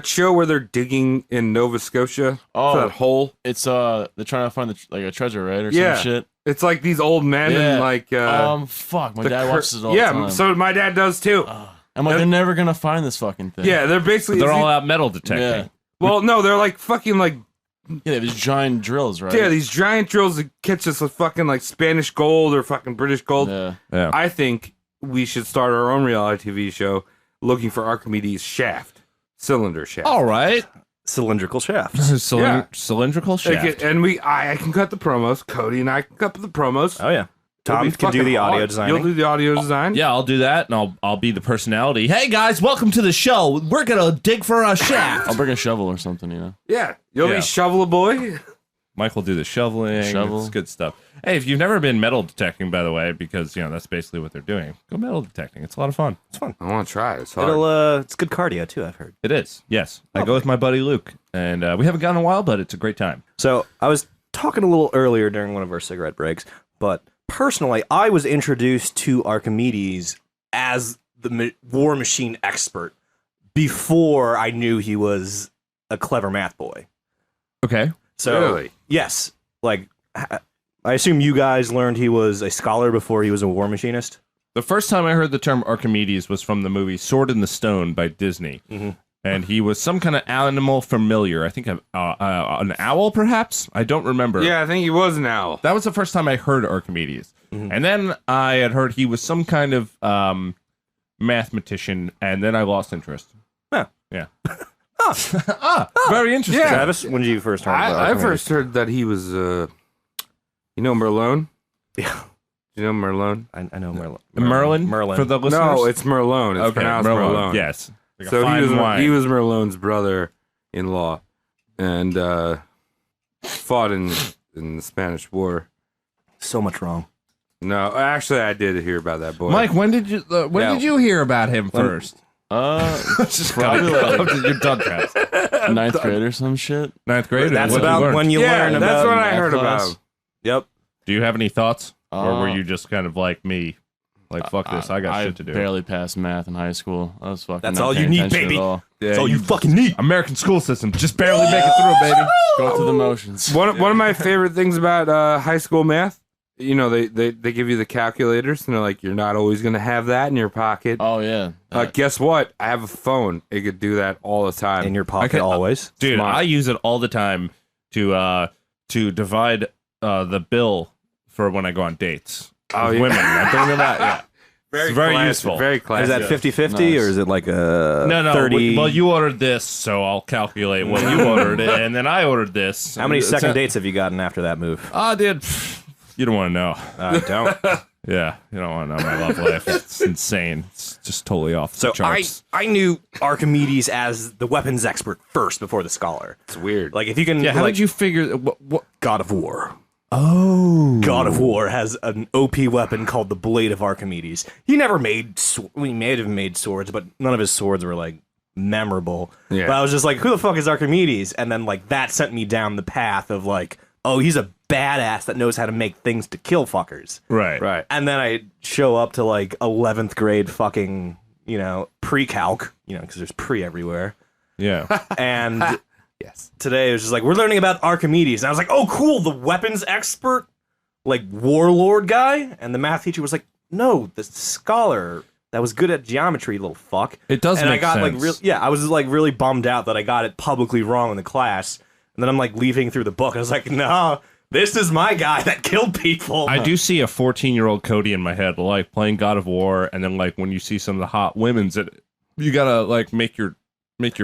show where they're digging in Nova Scotia? Oh. For that hole. It's they're trying to find like a treasure, right, or Yeah. some shit. It's like these old men Yeah. and like Fuck. My the dad cur- watches it all yeah, the time. so my dad does too. I'm like, they're never gonna find this fucking thing. Yeah, they're basically They're all out metal detecting. Yeah. well, no, they're like fucking like Yeah, they have these giant drills, right? yeah, these giant drills that catch us with fucking like Spanish gold or fucking British gold. Yeah. Yeah. I think we should start our own reality TV show looking for Archimedes' shaft, cylinder shaft. All right. Cylindrical shafts. Cylindrical shaft. And I can cut the promos. Cody and I can cut the promos. Oh yeah. It'll Tom be can do fucking the audio hard. designing. You'll do the audio design. Yeah, I'll do that, and I'll be the personality. Hey guys, welcome to the show. We're gonna dig for a shaft. I'll bring a shovel or something, you know. Yeah. You'll Yeah. be Shovel Boy. Mike will do the shoveling. Shovel. It's good stuff. Hey, if you've never been metal detecting, by the way, because that's basically what they're doing. Go metal detecting. It's a lot of fun. It's fun. I want to try it. It's hard. It's good cardio too, I've heard. It is. Yes, I go with my buddy Luke, and we haven't gone in a while, but it's a great time. So I was talking a little earlier during one of our cigarette breaks, but personally, I was introduced to Archimedes as the war machine expert before I knew he was a clever math boy. Okay. So Really? yes, like I assume you guys learned he was a scholar before he was a war machinist. The first time I heard the term Archimedes was from the movie Sword in the Stone by Disney. And he was some kind of animal familiar. I think an owl, perhaps? I don't remember. Yeah, I think he was an owl. That was the first time I heard Archimedes. And then I had heard he was some kind of mathematician, and then I lost interest. Huh. Yeah. Very interesting. Yeah. Travis, when did you first hear about I Archimedes? first heard that he was, you know Merlone? Yeah. Do you know Merlone? I know Merlin. Merlin? For the listeners? No, it's Merlone. It's okay, pronounced Merlone. Yes. Like a So fine wine. he was Merlone's brother-in-law, and fought in the Spanish War. So much wrong. No, actually, I did hear about that boy. Mike, when did you Yeah. did you hear about him first? Just probably like You're done, Travis. 9th grade or some shit. 9th grade. That's What did you about learn? when you yeah, learn about. that's what I math heard class. about. Yep. Do you have any thoughts, or were Uh, you just kind of like me, like fuck this, I got shit to do? barely passed math in high school. I was fucking. That's not all you paying need, attention baby. at all. Yeah, That's all you fucking need. American school system just barely make it through, baby. Go through the motions. One of my favorite things about high school math, you know, they give you the calculators, and they're like, you're not always going to have that in your pocket. Oh yeah. Guess what? I have a phone. It could do that all the time. In your pocket can- always. Dude, Smart. I use it all the time to divide the bill for when I go on dates. Oh, with yeah. women. I'm thinking about yeah. It's very classy, useful. Very Is classy. that 50-50 Nice. or is it like a No, 30? well, you ordered this, so I'll calculate what you ordered, and then I ordered this. How many It's second a- dates have you gotten after that move? I did. You don't want to know. I don't. Yeah, you don't want to know my love life. It's insane. It's just totally off the So charts. I knew Archimedes as the weapons expert first before the scholar. It's weird. Like if you can, Yeah, how like, did you figure? What? God of War. Oh, God of War has an OP weapon called the Blade of Archimedes. He never made. He may have made swords, but none of his swords were like memorable. Yeah. But I was just like, who the fuck is Archimedes? And then like that sent me down the path of like, oh, he's a badass that knows how to make things to kill fuckers. Right. Right. And then I show up to like 11th grade fucking, pre-calc, because there's pre everywhere. Yeah. And Yes. today it was just like, we're learning about Archimedes. And I was like, oh, cool, the weapons expert, like warlord guy. And the math teacher was like, no, the scholar that was good at geometry, little fuck. It does and make I got sense. like, I was like really bummed out that I got it publicly wrong in the class. And then I'm like leafing through the book. I was like, no, this is my guy that killed people. I do see a 14-year-old Cody in my head, like playing God of War, and then like when you see some of the hot women's, you gotta like make your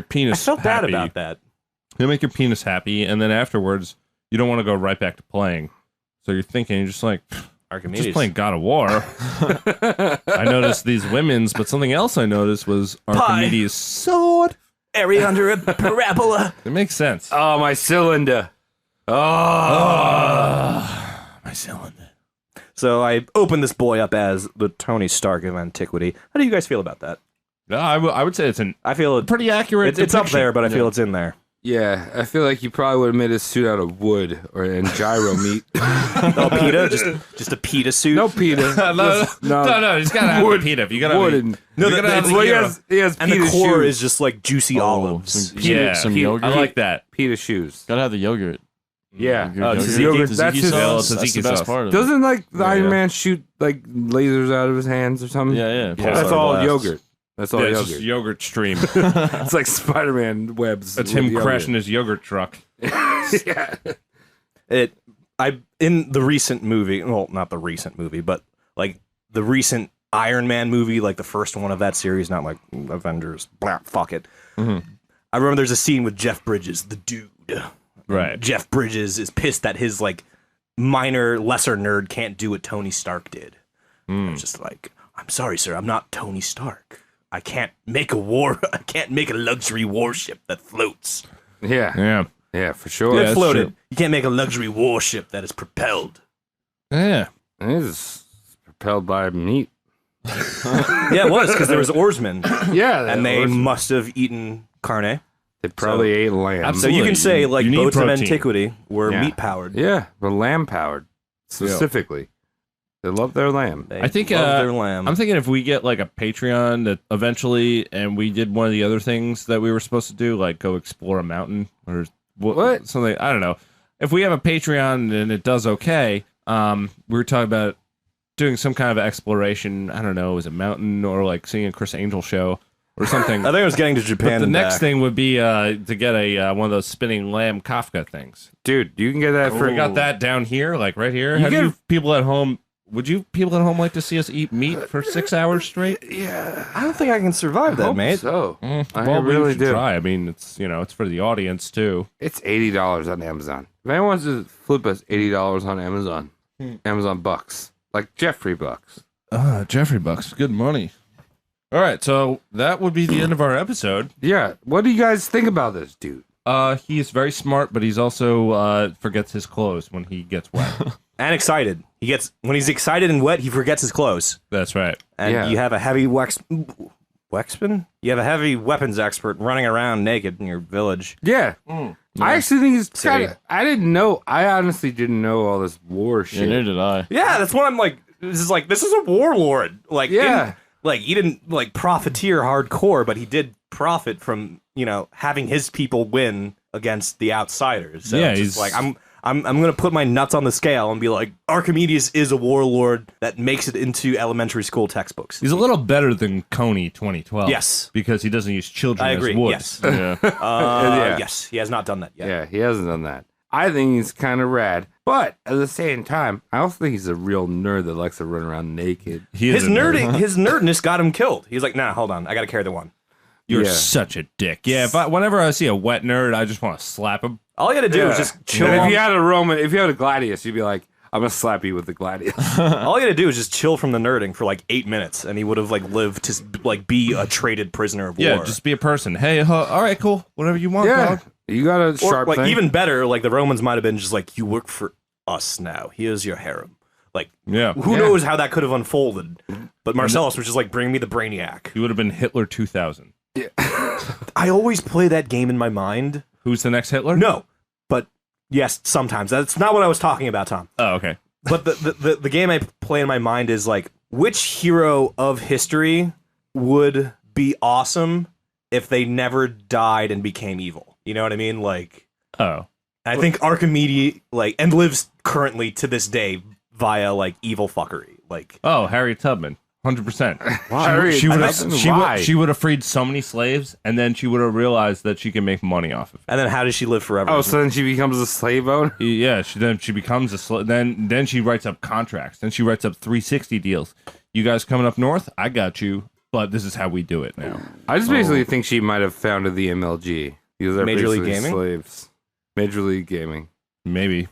penis. I felt bad happy. about that. You make your penis happy, and then afterwards, you don't want to go right back to playing. So you're thinking, you're just like, Archimedes. just playing God of War. I noticed these women's, but something else I noticed was Archimedes' sword. Area under a parabola. It makes sense. Oh, my cylinder. Oh. My cylinder. So I opened this boy up as the Tony Stark of antiquity. How do you guys feel about that? No, I would say it's a I feel pretty accurate. it's up depiction. there, but I feel it's in there. Yeah, I feel like you probably would have made his suit out of wood and gyro meat. Oh, PETA? Just a PETA suit? No, Peter. no, he's gotta have Wood. the PETA. You gotta Wood have and No, you gotta have well, the he has and the PETA core shoes. is just like juicy olives. Some, yeah, some Pete- yogurt. I like that. PETA shoes. Gotta have the yogurt. Yeah. Yogurt. tzatziki. Yogurt, that's his. sauce. tzatziki That's the best sauce. part of it. Doesn't like the Yeah, Iron yeah. Man shoot like lasers out of his hands or something? Yeah. That's Pulsar all blasts. yogurt. That's all Yeah, it's yogurt. just yogurt stream. It's like Spider-Man webs. That's with him yogurt. crashing his yogurt truck. Yeah. In the recent movie, well, not the recent movie, but like the recent Iron Man movie, like the first one of that series, not like Avengers. Blah, fuck it. Mm-hmm. I remember there's a scene with Jeff Bridges, the dude. Right. Jeff Bridges is pissed that his like minor, lesser nerd can't do what Tony Stark did. I'm just like, I'm sorry, sir, I'm not Tony Stark. I can't make a luxury warship that floats. Yeah. Yeah. Yeah, for sure. Yeah, It that's floated. true. You can't make a luxury warship that is propelled. Yeah. It is propelled by meat. Yeah, it was because there was oarsmen, Yeah. and they must have eaten carne. They probably ate lamb. So Absolutely. you can say like You need boats of protein. antiquity were Yeah. meat powered. Yeah, but lamb powered specifically. They love their lamb. They I think love their lamb. I'm thinking if we get like a Patreon that eventually, and we did one of the other things that we were supposed to do, like go explore a mountain or What? Something, I don't know. If we have a Patreon and it does okay, we were talking about doing some kind of exploration. I don't know, is it mountain or like seeing a Chris Angel show or something. I think I was getting to But Japan. the and next back. thing would be to get a one of those spinning lamb Kafka things. Dude, you can get that for. We got that down here, like right here. You How do get- you people at home? Would you people at home like to see us eat meat for 6 hours straight? Yeah, I don't think I can survive that, hope mate. So I Well, we really should do. try. I mean, it's it's for the audience too. It's $80 on Amazon. If anyone wants to flip us $80 on Amazon, Amazon bucks, like Jeffrey bucks. Jeffrey bucks, good money. All right, so that would be the end of our episode. Yeah, what do you guys think about this dude? He's very smart, but he's also forgets his clothes when he gets wet. And excited. When he's excited and wet, he forgets his clothes. That's right. And Yeah. you have a heavy Wexman? You have a heavy weapons expert running around naked in your village. Yeah, I actually think he's kind City. of. I didn't know. I honestly didn't know all this war Yeah, shit. neither did I. Yeah, that's what I'm like. This is a warlord. Like, Yeah. he didn't like profiteer hardcore, but he did profit from having his people win against the outsiders. So Yeah, it's just he's- like I'm gonna put my nuts on the scale and be like, Archimedes is a warlord that makes it into elementary school textbooks. He's a little better than Coney 2012. Yes. because he doesn't use children I agree. as wood. Yes. Yeah. Yeah. Yes, he has not done that yet. Yeah, he hasn't done that. I think he's kind of rad, but at the same time, I also think he's a real nerd that likes to run around naked. He is His a nerd. his nerdness got him killed. He's like, nah, hold on, I gotta carry the one. You're Yeah. such a dick. Yeah, whenever I see a wet nerd, I just want to slap him. All you gotta do is just chill. And if you had a Roman, if you had a gladius, you'd be like, "I'm gonna slap you with the gladius." All you gotta do is just chill from the nerding for like 8 minutes, and he would have like lived to like be a traded prisoner of Yeah, war. just be a person. Hey, all right, cool. Whatever you want, yeah, dog. you got a or sharp like thing. even better, like the Romans might have been just like, you work for us now. Here's your harem. Like, Yeah. who knows how that could have unfolded? But Marcellus was just like, bring me the Brainiac. He would have been Hitler 2000. I always play that game in my mind. Who's the next Hitler? No, but yes, sometimes. That's not what I was talking about, Tom. Oh, okay. But the game I play in my mind is like, which hero of history would be awesome if they never died and became evil? You know what I mean? Like, Oh. I think Archimedes, like, and lives currently to this day via like evil fuckery. Like, Oh, Harriet Tubman. 100%. Harriet She would Tubman, have why? she would have freed so many slaves, and then she would have realized that she can make money off of it. and then how does she live forever? Oh, so then she becomes a slave owner? Yeah, she becomes a then she writes up contracts. Then she writes up 360 deals. You guys coming up north? I got you, but this is how we do it now. I just basically think she might have founded the MLG. Because they're Major League basically Gaming? slaves. Major League Gaming. Maybe.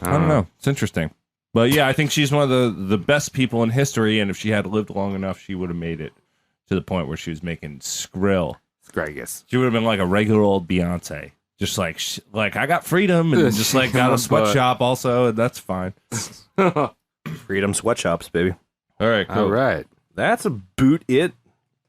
I don't know. It's interesting. But yeah, I think she's one of the best people in history, and if she had lived long enough, she would have made it to the point where she was making skrill. Scragus. She would have been like a regular old Beyonce. Just like I got freedom, and just like got a sweatshop also, and that's fine. Freedom sweatshops, baby. All right, cool. All right. That's about it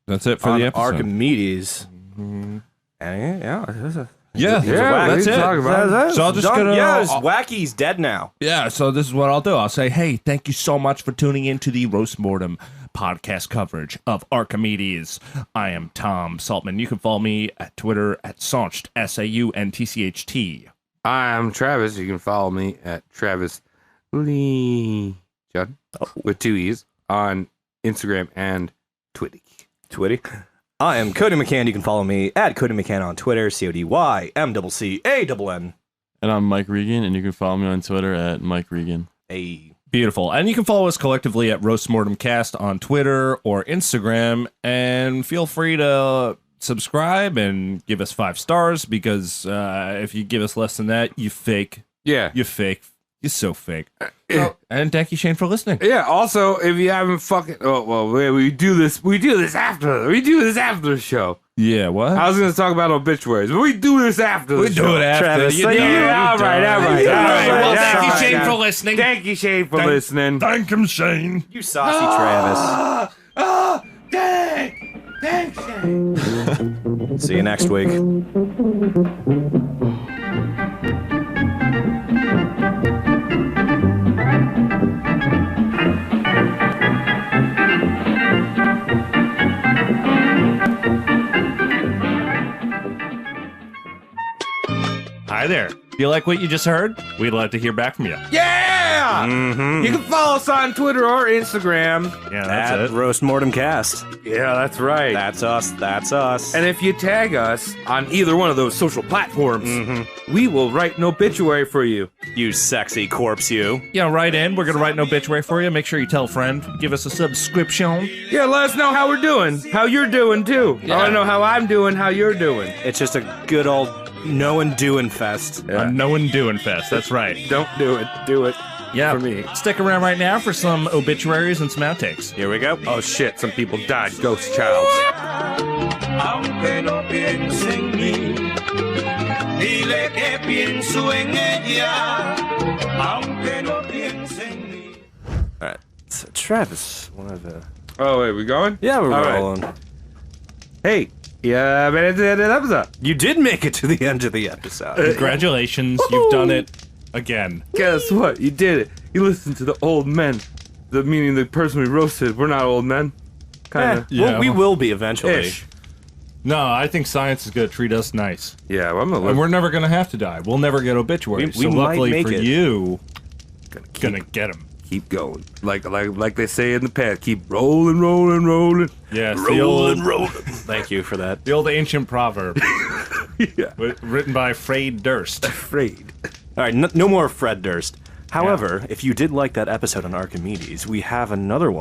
That's it for on the episode. Archimedes. And yeah, Yeah, that's we it. can talk about it. So I'll just go yeah, to it's wacky. He's dead now. Yeah, so this is what I'll do. I'll say, hey, thank you so much for tuning in to the Roast Mortem podcast coverage of Archimedes. I am Tom Saltman. You can follow me at Twitter at Saunched, SAUNTCHT. I'm Travis. You can follow me at Travis Lee Judd with 2 E's on Instagram and Twitter. Twitty. I am Cody McCann. You can follow me at Cody McCann on Twitter, CODYMCCANN. And I'm Mike Regan, and you can follow me on Twitter at Mike Regan. Beautiful. And you can follow us collectively at Roast Mortem Cast on Twitter or Instagram. And feel free to subscribe and give us 5 stars, because if you give us less than that, you fake. Yeah. You fake. You're so fake. And thank you, Shane, for listening. Yeah. Also, if you haven't fucking, we do this after the show. Yeah, what? I was going to talk about obituaries, but we do this after the show. do it after. Travis, You thank know. you. Yeah, all right. All right, well, thank you, Shane, for listening. listening. Thank you, Shane, for listening. Thank him, Shane. You saucy Travis. Thanks, Shane. See you next week. Hi there. Do you like what you just heard? We'd love to hear back from you. Yeah! You can follow us on Twitter or Instagram. Yeah, that's it. Roast Mortem Cast. Yeah, that's right. That's us. That's us. And if you tag us on either one of those social platforms, we will write an obituary for you. You sexy corpse, you. Yeah, write in. We're going to write an obituary for you. Make sure you tell a friend. Give us a subscription. Yeah, let us know how we're doing. How you're doing, too. I want to know how I'm doing, how you're doing. It's just a good old knowing doing fest. Yeah. A no one doing fest. That's right. Don't do it. Do it. Yeah. For me. Stick around right now for some obituaries and some outtakes. Here we go. Oh, shit. Some people died. Ghost child. Aunque no piense en mí, dile que pienso en ella. Aunque no piense en mí. All right. So, Travis, one of the... Oh, wait. We going? Yeah, we're All right. rolling. Hey. Yeah, man. It's the end of the episode. You did make it to the end of the episode. Congratulations. You've done it again. Guess what? You did it. You listened to the old men. Meaning the person we roasted. We're not old men. Kind of. Yeah. Well, we will be eventually. Ish. No, I think science is going to treat us nice. Yeah, well, I'm gonna And look. we're never going to have to die. We'll never get obituaries. We so might luckily make for it. you, Gonna going to get them. keep going. Like they say in the past, keep rolling, rolling, rolling. Yes, the old, Thank you for that. the old ancient proverb Yeah. written by Fred Durst. Afraid. All right, no more Fred Durst. However, if you did like that episode on Archimedes, we have another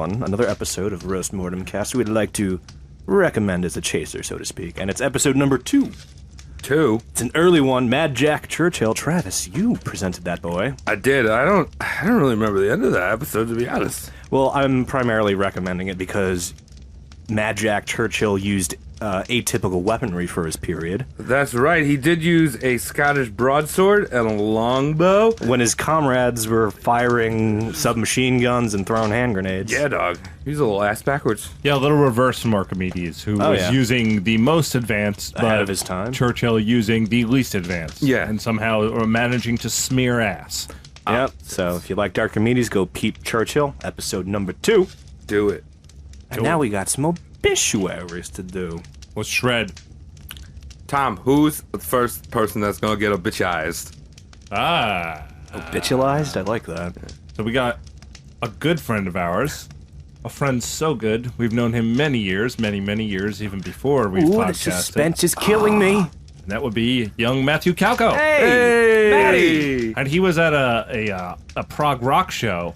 episode of Roast Mortem Cast we'd like to recommend as a chaser, so to speak, and it's episode number 2. 2. It's an early one. Mad Jack Churchill. Travis, you presented that boy. I did. I don't really remember the end of that episode, to be honest. Well, I'm primarily recommending it because Mad Jack Churchill used atypical weaponry for his period. That's right. He did use a Scottish broadsword and a longbow. When his comrades were firing submachine guns and throwing hand grenades. Yeah, dog. He was a little ass backwards. Yeah, a little reverse from Archimedes, who was yeah. using the most advanced, Ahead but of his time. Churchill using the least advanced. Yeah. And somehow managing to smear ass. Yep. So if you liked Archimedes, go peep Churchill, episode number 2. Do it. And now we got some obituaries to do. Was shred. Tom, who's the first person that's gonna get obituized? Obitualized? I like that. So we got a good friend of ours. A friend so good, we've known him many years, many years, even before we've Ooh, the podcasted. suspense is killing me. And that would be young Matthew Calco. Hey, Matty. And he was at a prog rock show,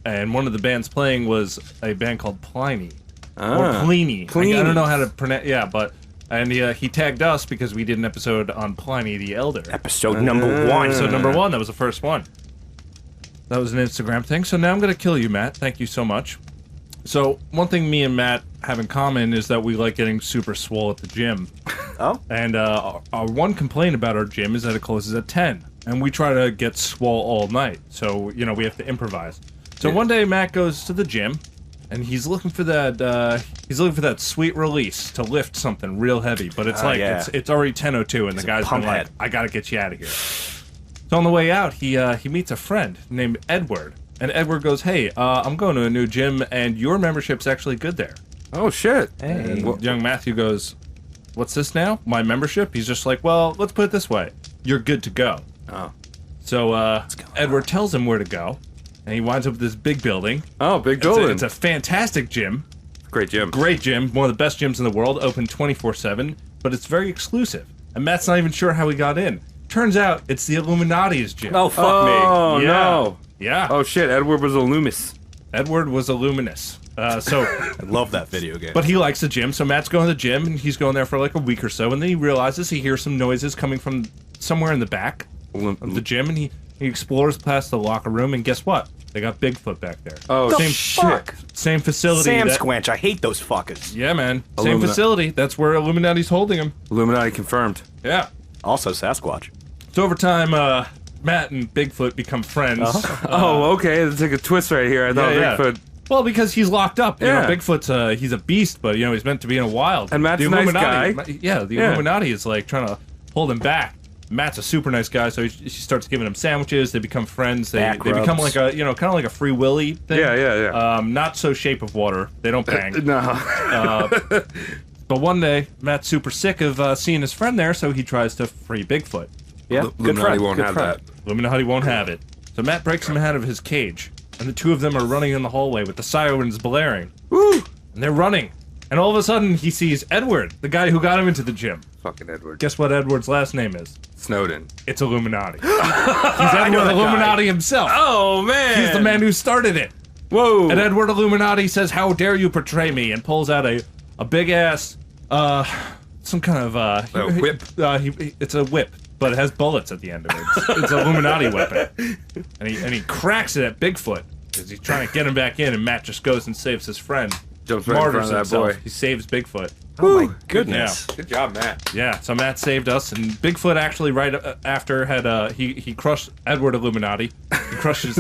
and one of the bands playing was a band called Pliny. Or Pliny. I don't know how to pronounce. Yeah, but he tagged us because we did an episode on Pliny the Elder. Episode number 1. Episode number 1. That was the first one. That was an Instagram thing. So now I'm gonna kill you, Matt. Thank you so much. So one thing me and Matt have in common is that we like getting super swole at the gym. Oh? And our one complaint about our gym is that it closes at 10, and we try to get swole all night. So we have to improvise. So one day Matt goes to the gym. And he's looking for that sweet release to lift something real heavy, but it's it's already 10:02, and the guy's been like, "I gotta get you out of here." So on the way out, he meets a friend named Edward, and Edward goes, "Hey, I'm going to a new gym, and your membership's actually good there." Oh shit. Hey. And young Matthew goes, "What's this now? My membership?" He's just like, "Well, let's put it this way, you're good to go." Oh. So Edward tells him where to go. And he winds up with this big building. Oh, big building. It's a fantastic gym. Great gym. Great gym. One of the best gyms in the world. Open 24/7. But it's very exclusive. And Matt's not even sure how he got in. Turns out it's the Illuminati's gym. Oh, fuck Oh me. Yeah. no. Yeah. Oh shit. Edward was a Loomis. Edward was a luminous. I love that video game. But he likes the gym. So Matt's going to the gym. And he's going there for like a week or so. And then he realizes he hears some noises coming from somewhere in the back of the gym. And he explores past the locker room. And guess what? They got Bigfoot back there. Oh The shit. fuck? Same facility. Sam Squanch, I hate those fuckers. Yeah, man. Same facility. That's where Illuminati's holding him. Illuminati confirmed. Yeah. Also Sasquatch. So over time, Matt and Bigfoot become friends. Oh, okay. There's like a twist right here. I thought Bigfoot. Well, because he's locked up. You Yeah. know, Bigfoot's he's a beast, but he's meant to be in a wild. And Matt's the a nice Illuminati, guy. Yeah, the Illuminati is like trying to hold him back. Matt's a super nice guy, so she starts giving him sandwiches. They become friends. They become rubs. like a kind of like a Free Willy thing. Yeah. Not so Shape of Water. They don't bang. No. But one day, Matt's super sick of seeing his friend there, so he tries to free Bigfoot. Yeah, The good Illuminati friend. won't good have friend. that. Illuminati won't have it. So Matt breaks him out of his cage, and the two of them are running in the hallway with the sirens blaring. Woo! And they're running. And all of a sudden, he sees Edward, the guy who got him into the gym. Fucking Edward. Guess what Edward's last name is? Snowden. It's Illuminati. He's Edward Illuminati himself. Oh, man. He's the man who started it. Whoa. And Edward Illuminati says, "How dare you betray me?" and pulls out a big ass, some kind of A whip. It's a whip, but it has bullets at the end of it. It's an Illuminati weapon, and he cracks it at Bigfoot because he's trying to get him back in, and Matt just goes and saves his friend. Jumps right in front Martyrs of that himself. boy. He saves Bigfoot. Oh my goodness. Good job, Matt. Yeah, so Matt saved us, and Bigfoot actually right after had he crushed Edward Illuminati. He crushed his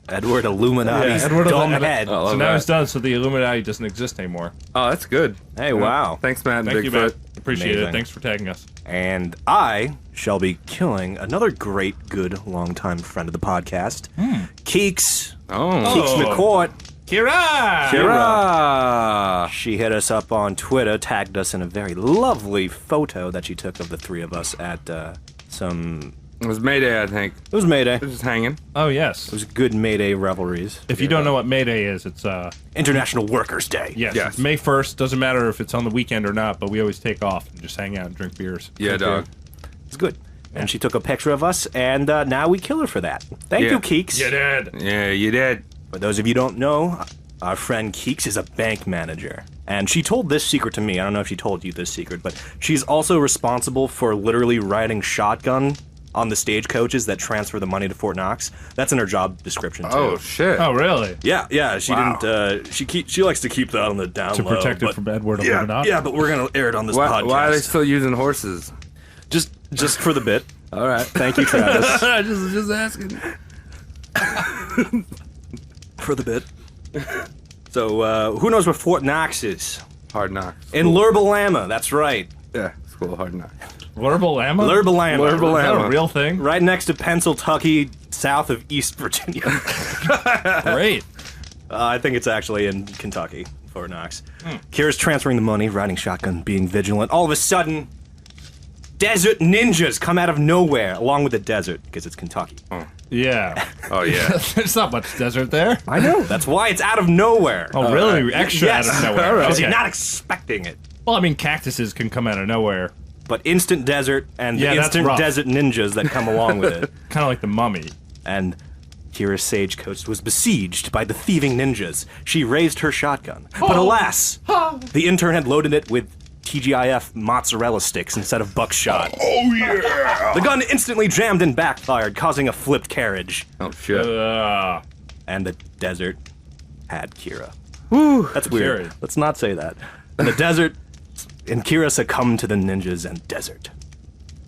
Edward Illuminati's Edward dumb Illuminati. head. Oh. So love now that. he's done. So the Illuminati doesn't exist anymore. Oh, that's good. Hey, wow. Thanks, Matt and Thank you, Matt. Bigfoot. Appreciate Amazing. it. Thanks for tagging us. And I shall be killing another great, good, longtime friend of the podcast, Keeks. Oh. Keeks McCourt. Kira! Kira! She hit us up on Twitter, tagged us in a very lovely photo that she took of the three of us at some... It was Mayday, I think. It was Mayday. It was just hanging. Oh, yes. It was good Mayday revelries. If you don't know what Mayday is, it's International Workers' Day. yes, Yes. It's May 1st. Doesn't matter if it's on the weekend or not, but we always take off and just hang out and drink beers. Yeah, dog. It's good. And she took a picture of us, and now we kill her for that. Thank Yeah. you, Keeks. You did. Yeah, you did. For those of you who don't know, our friend Keeks is a bank manager. And she told this secret to me. I don't know if she told you this secret, but she's also responsible for literally riding shotgun on the stagecoaches that transfer the money to Fort Knox. That's in her job description, too. Oh, shit. Oh, really? Yeah, she Wow. didn't, she likes to keep that on the down To low. protect it but- from Edward yeah, Illuminati? yeah, but we're going to air it on this podcast. Why are they still using horses? Just for the bit. All right. Thank you, Travis. just asking. For the bit. So, who knows where Fort Knox is? Hard knocks. In Lurbalama, that's right. Yeah, school hard knocks. Lurbalama? Lurbalama. Is that a real thing? Right next to Pennsylvania, south of East Virginia. Great. I think it's actually in Kentucky, Fort Knox. Kira's transferring the money, riding shotgun, being vigilant. All of a sudden, desert ninjas come out of nowhere, along with the desert, because it's Kentucky. Yeah. Oh, yeah. There's not much desert there. I know. That's why it's out of nowhere. Oh, really? Extra Yes. out of nowhere. Because Okay. you're not expecting it. Well, I mean, cactuses can come out of nowhere. But instant desert and Yeah, the that's instant rough. desert ninjas that come along with it. Kind of like the mummy. And Kira's stagecoach was besieged by the thieving ninjas. She raised her shotgun. But alas, the intern had loaded it with TGIF mozzarella sticks instead of buckshot. Oh, yeah. The gun instantly jammed and backfired, causing a flipped carriage. Oh, shit. And the desert had Kira. Whew. That's weird. Scary. Let's not say that. And the desert, and Kira succumbed to the ninjas and desert.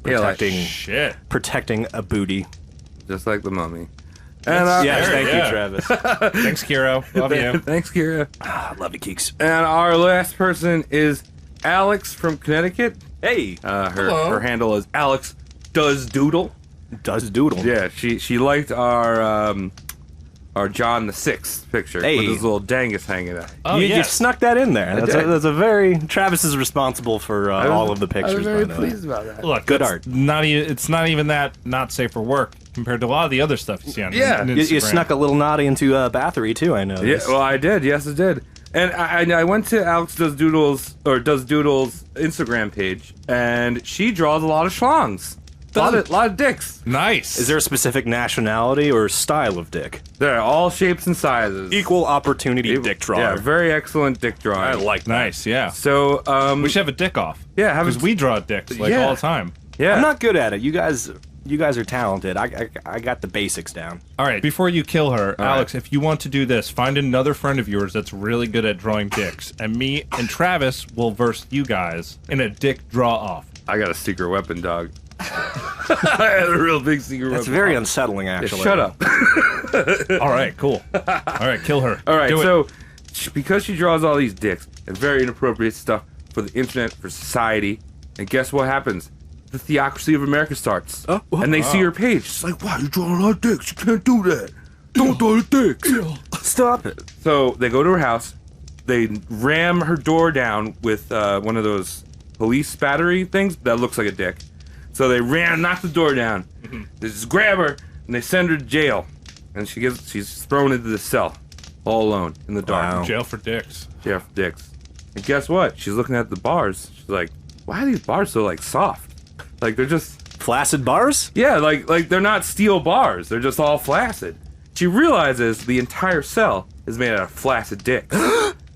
Yeah, like, Protecting, Shit. protecting a booty. just like the mummy. And Yes, fair, thank yeah. you, Travis. Thanks, Kiro. Love you. Thanks, Kira. I love you, Keeks. And our last person is Alex from Connecticut. Hey, Her handle is Alex Does Doodle. does doodle. Yeah, she liked our John the Sixth picture Hey. with his little dangus hanging out. Oh, you yes. snuck that in there. did. That's a very. Travis is responsible for all of the pictures. I was very by the way. pleased about that. Look, Good that's art. It's not even that not safe for work compared to a lot of the other stuff you see on Yeah. on You Instagram. snuck a little naughty into Bathory too. I know. Yeah, well, I did. Yes, I did. And I went to Alex Does Doodle's Instagram page, and she draws a lot of schlongs. A lot of dicks. Nice. Is there a specific nationality or style of dick? They're all shapes and sizes. Equal opportunity dick drawer. Yeah, very excellent dick drawing. I like that. nice? Yeah. So, We should have a dick off. Yeah, have because a- we draw dicks like Yeah. all the time. yeah. I'm not good at it. You guys are talented. I got the basics down. All right, before you kill her, All Alex, if you want to do this, find another friend of yours that's really good at drawing dicks, and me and Travis will verse you guys in a dick draw off. I got a secret weapon, dog. I had a real big secret That's weapon. very unsettling, Yeah, actually. shut up. All right, cool. All right, kill her. All right, Do it. so because she draws all these dicks and very inappropriate stuff for the internet, for society, and guess what happens? The theocracy of America starts. And they see her page. It's like, wow, you draw a lot of dicks. You can't do that. Don't draw the dicks. Stop it. So they go to her house. They ram her door down with one of those police battery things that looks like a dick. So they knock the door down. They just grab her and they send her to jail. And she's thrown into the cell, all alone in the dark. Wow. Jail for dicks. Jail for dicks. And guess what? She's looking at the bars. She's like, why are these bars so like soft? Like they're just Flaccid bars? yeah, like they're not steel bars. They're just all flaccid. She realizes the entire cell is made out of flaccid dicks.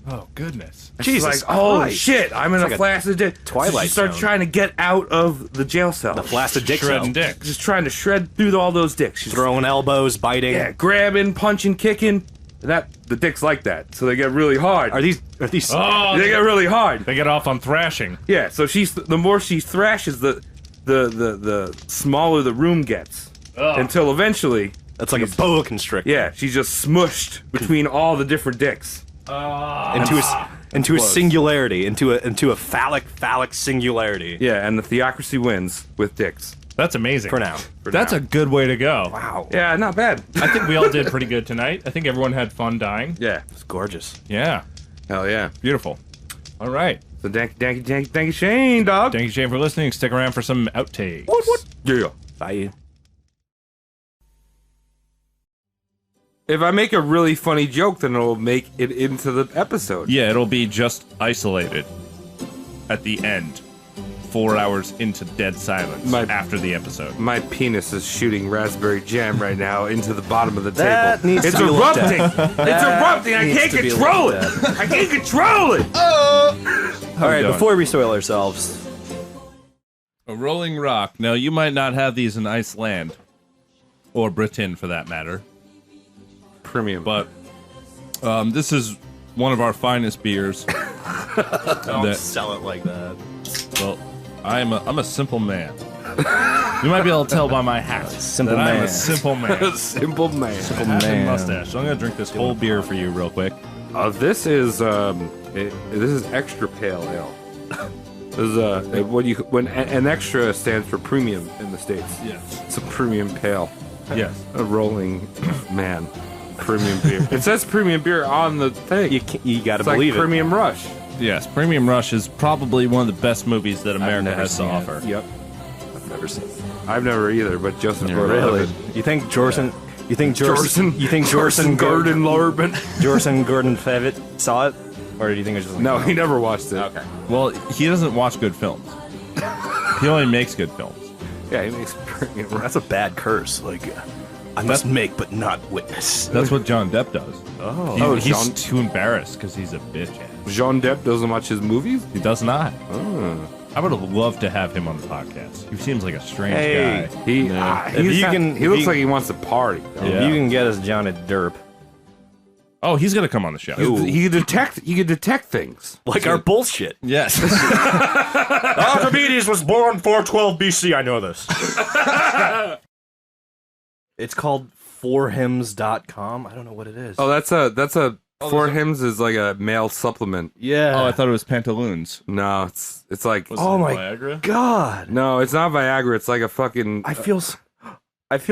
Oh, goodness. She's Jesus like, oh Christ. shit, I'm in like a a flaccid dick. Twilight So she starts Zone. trying to get out of the jail cell. The flaccid dick Shredding cell. dicks. Just trying to shred through all those dicks. She's Throwing elbows, biting. yeah, grabbing, punching, kicking. The dicks like that, so they get really hard. Are these? Oh, They get really hard. they get off on thrashing. Yeah, so the more she thrashes, the smaller the room gets, until eventually, That's like a boa constrictor. yeah, she's just smushed between all the different dicks. Into a singularity, into a phallic singularity. Yeah, and the theocracy wins with dicks. That's amazing. For now. That's a good way to go. Wow. Yeah, not bad. I think we all did pretty good tonight. I think everyone had fun dying. Yeah, It's gorgeous. Yeah. hell yeah. Beautiful. All right. So thank you, Shane, dog. Thank you, Shane, for listening. Stick around for some outtakes. Yeah. Bye. If I make a really funny joke, then it'll make it into the episode. Yeah, it'll be just isolated at the end. 4 hours into dead silence after the episode. My penis is shooting raspberry jam right now into the bottom of the That table. needs It's to be looked erupting. It's erupting. I needs can't to be control it. looked I can't control it. All right, doing? before we soil ourselves, A rolling rock. Now, you might not have these in Iceland, or Britain for that matter, Premium. but this is one of our finest beers. don't sell it like that. Well, I'm a simple man. You might be able to tell by my hat Simple that I'm man. a simple man. Simple man. Hat and man. mustache. So I'm gonna drink this whole beer for you real quick. This is extra pale ale. This is when an extra stands for premium in the States. Yeah. It's a premium pale. Yes. A rolling man. Premium beer. It says premium beer on the thing. You gotta It's like believe it. Premium Rush. Yes. Premium Rush is probably one of the best movies that America never has to seen it. offer. Yep. I've never seen it. I've never either, but Joseph Yeah, Gordon-Levitt. You think Jorson? You think Jorson. You think Jorson Gordon-Levitt. Jorson Gordon-Levitt saw it, or do you think it was just like, No, he never watched it. Okay. Well, he doesn't watch good films. He only makes good films. Yeah, he makes premium Rush. That's a bad curse. Like, I must make but not witness. That's what John Depp does. Oh. He's John- too embarrassed because he's a bitch. Jean Depp doesn't watch his movies? He does not. I would have loved to have him on the podcast. He seems like a strange Hey. guy. He If looks you- like he wants to party. Yeah. You can get us Johnny Derp. Oh, he's gonna come on the show. He can detect things. Like our bullshit. Yes. Archimedes was born 412 BC. I know this. It's called forhims.com. I don't know what it is. Oh, that's a For Hims is like a male supplement. yeah. Oh, I thought it was Pantaloons. No, it's like Oh my Viagra? God. no, it's not Viagra. It's like a fucking. I feel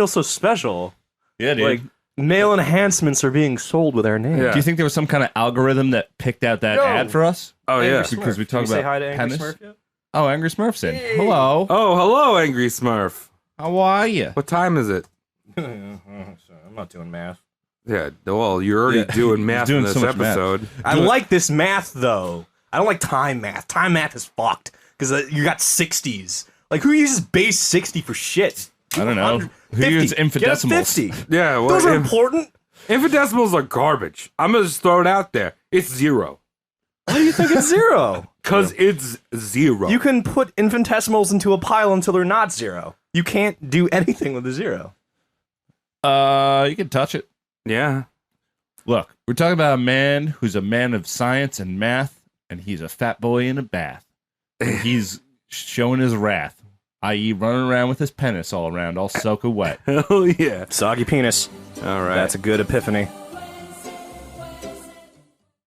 so special. Yeah, dude. Like male enhancements are being sold with our name. Yeah. Do you think there was some kind of algorithm that picked out that Yo. ad for us? Oh yeah. Angry Because we Smurf. talk Can you say about hi to Angry penis? Smurf yet? Oh, Angry Smurf's in. Hello. Oh, hello, Angry Smurf. How are you? What time is it? I'm not doing math. Yeah. Well, you're already doing math doing in this so much math. episode. I like this math though. I don't like time math. Time math is fucked because you got 60s. Like who uses base 60 for shit? I don't know. 100, Who 50. uses infinitesimals? Get a 50. Yeah. Well, Those are important. infinitesimals are garbage. I'm gonna just throw it out there. It's zero. Why do you think it's zero? Cause it's zero. You can put infinitesimals into a pile until they're not zero. You can't do anything with a zero. You can touch it. Yeah. Look, we're talking about a man who's a man of science and math, and he's a fat boy in a bath. And he's showing his wrath, i.e., running around with his penis all around, all soaking wet. Hell yeah. Soggy penis. All right. That's a good epiphany.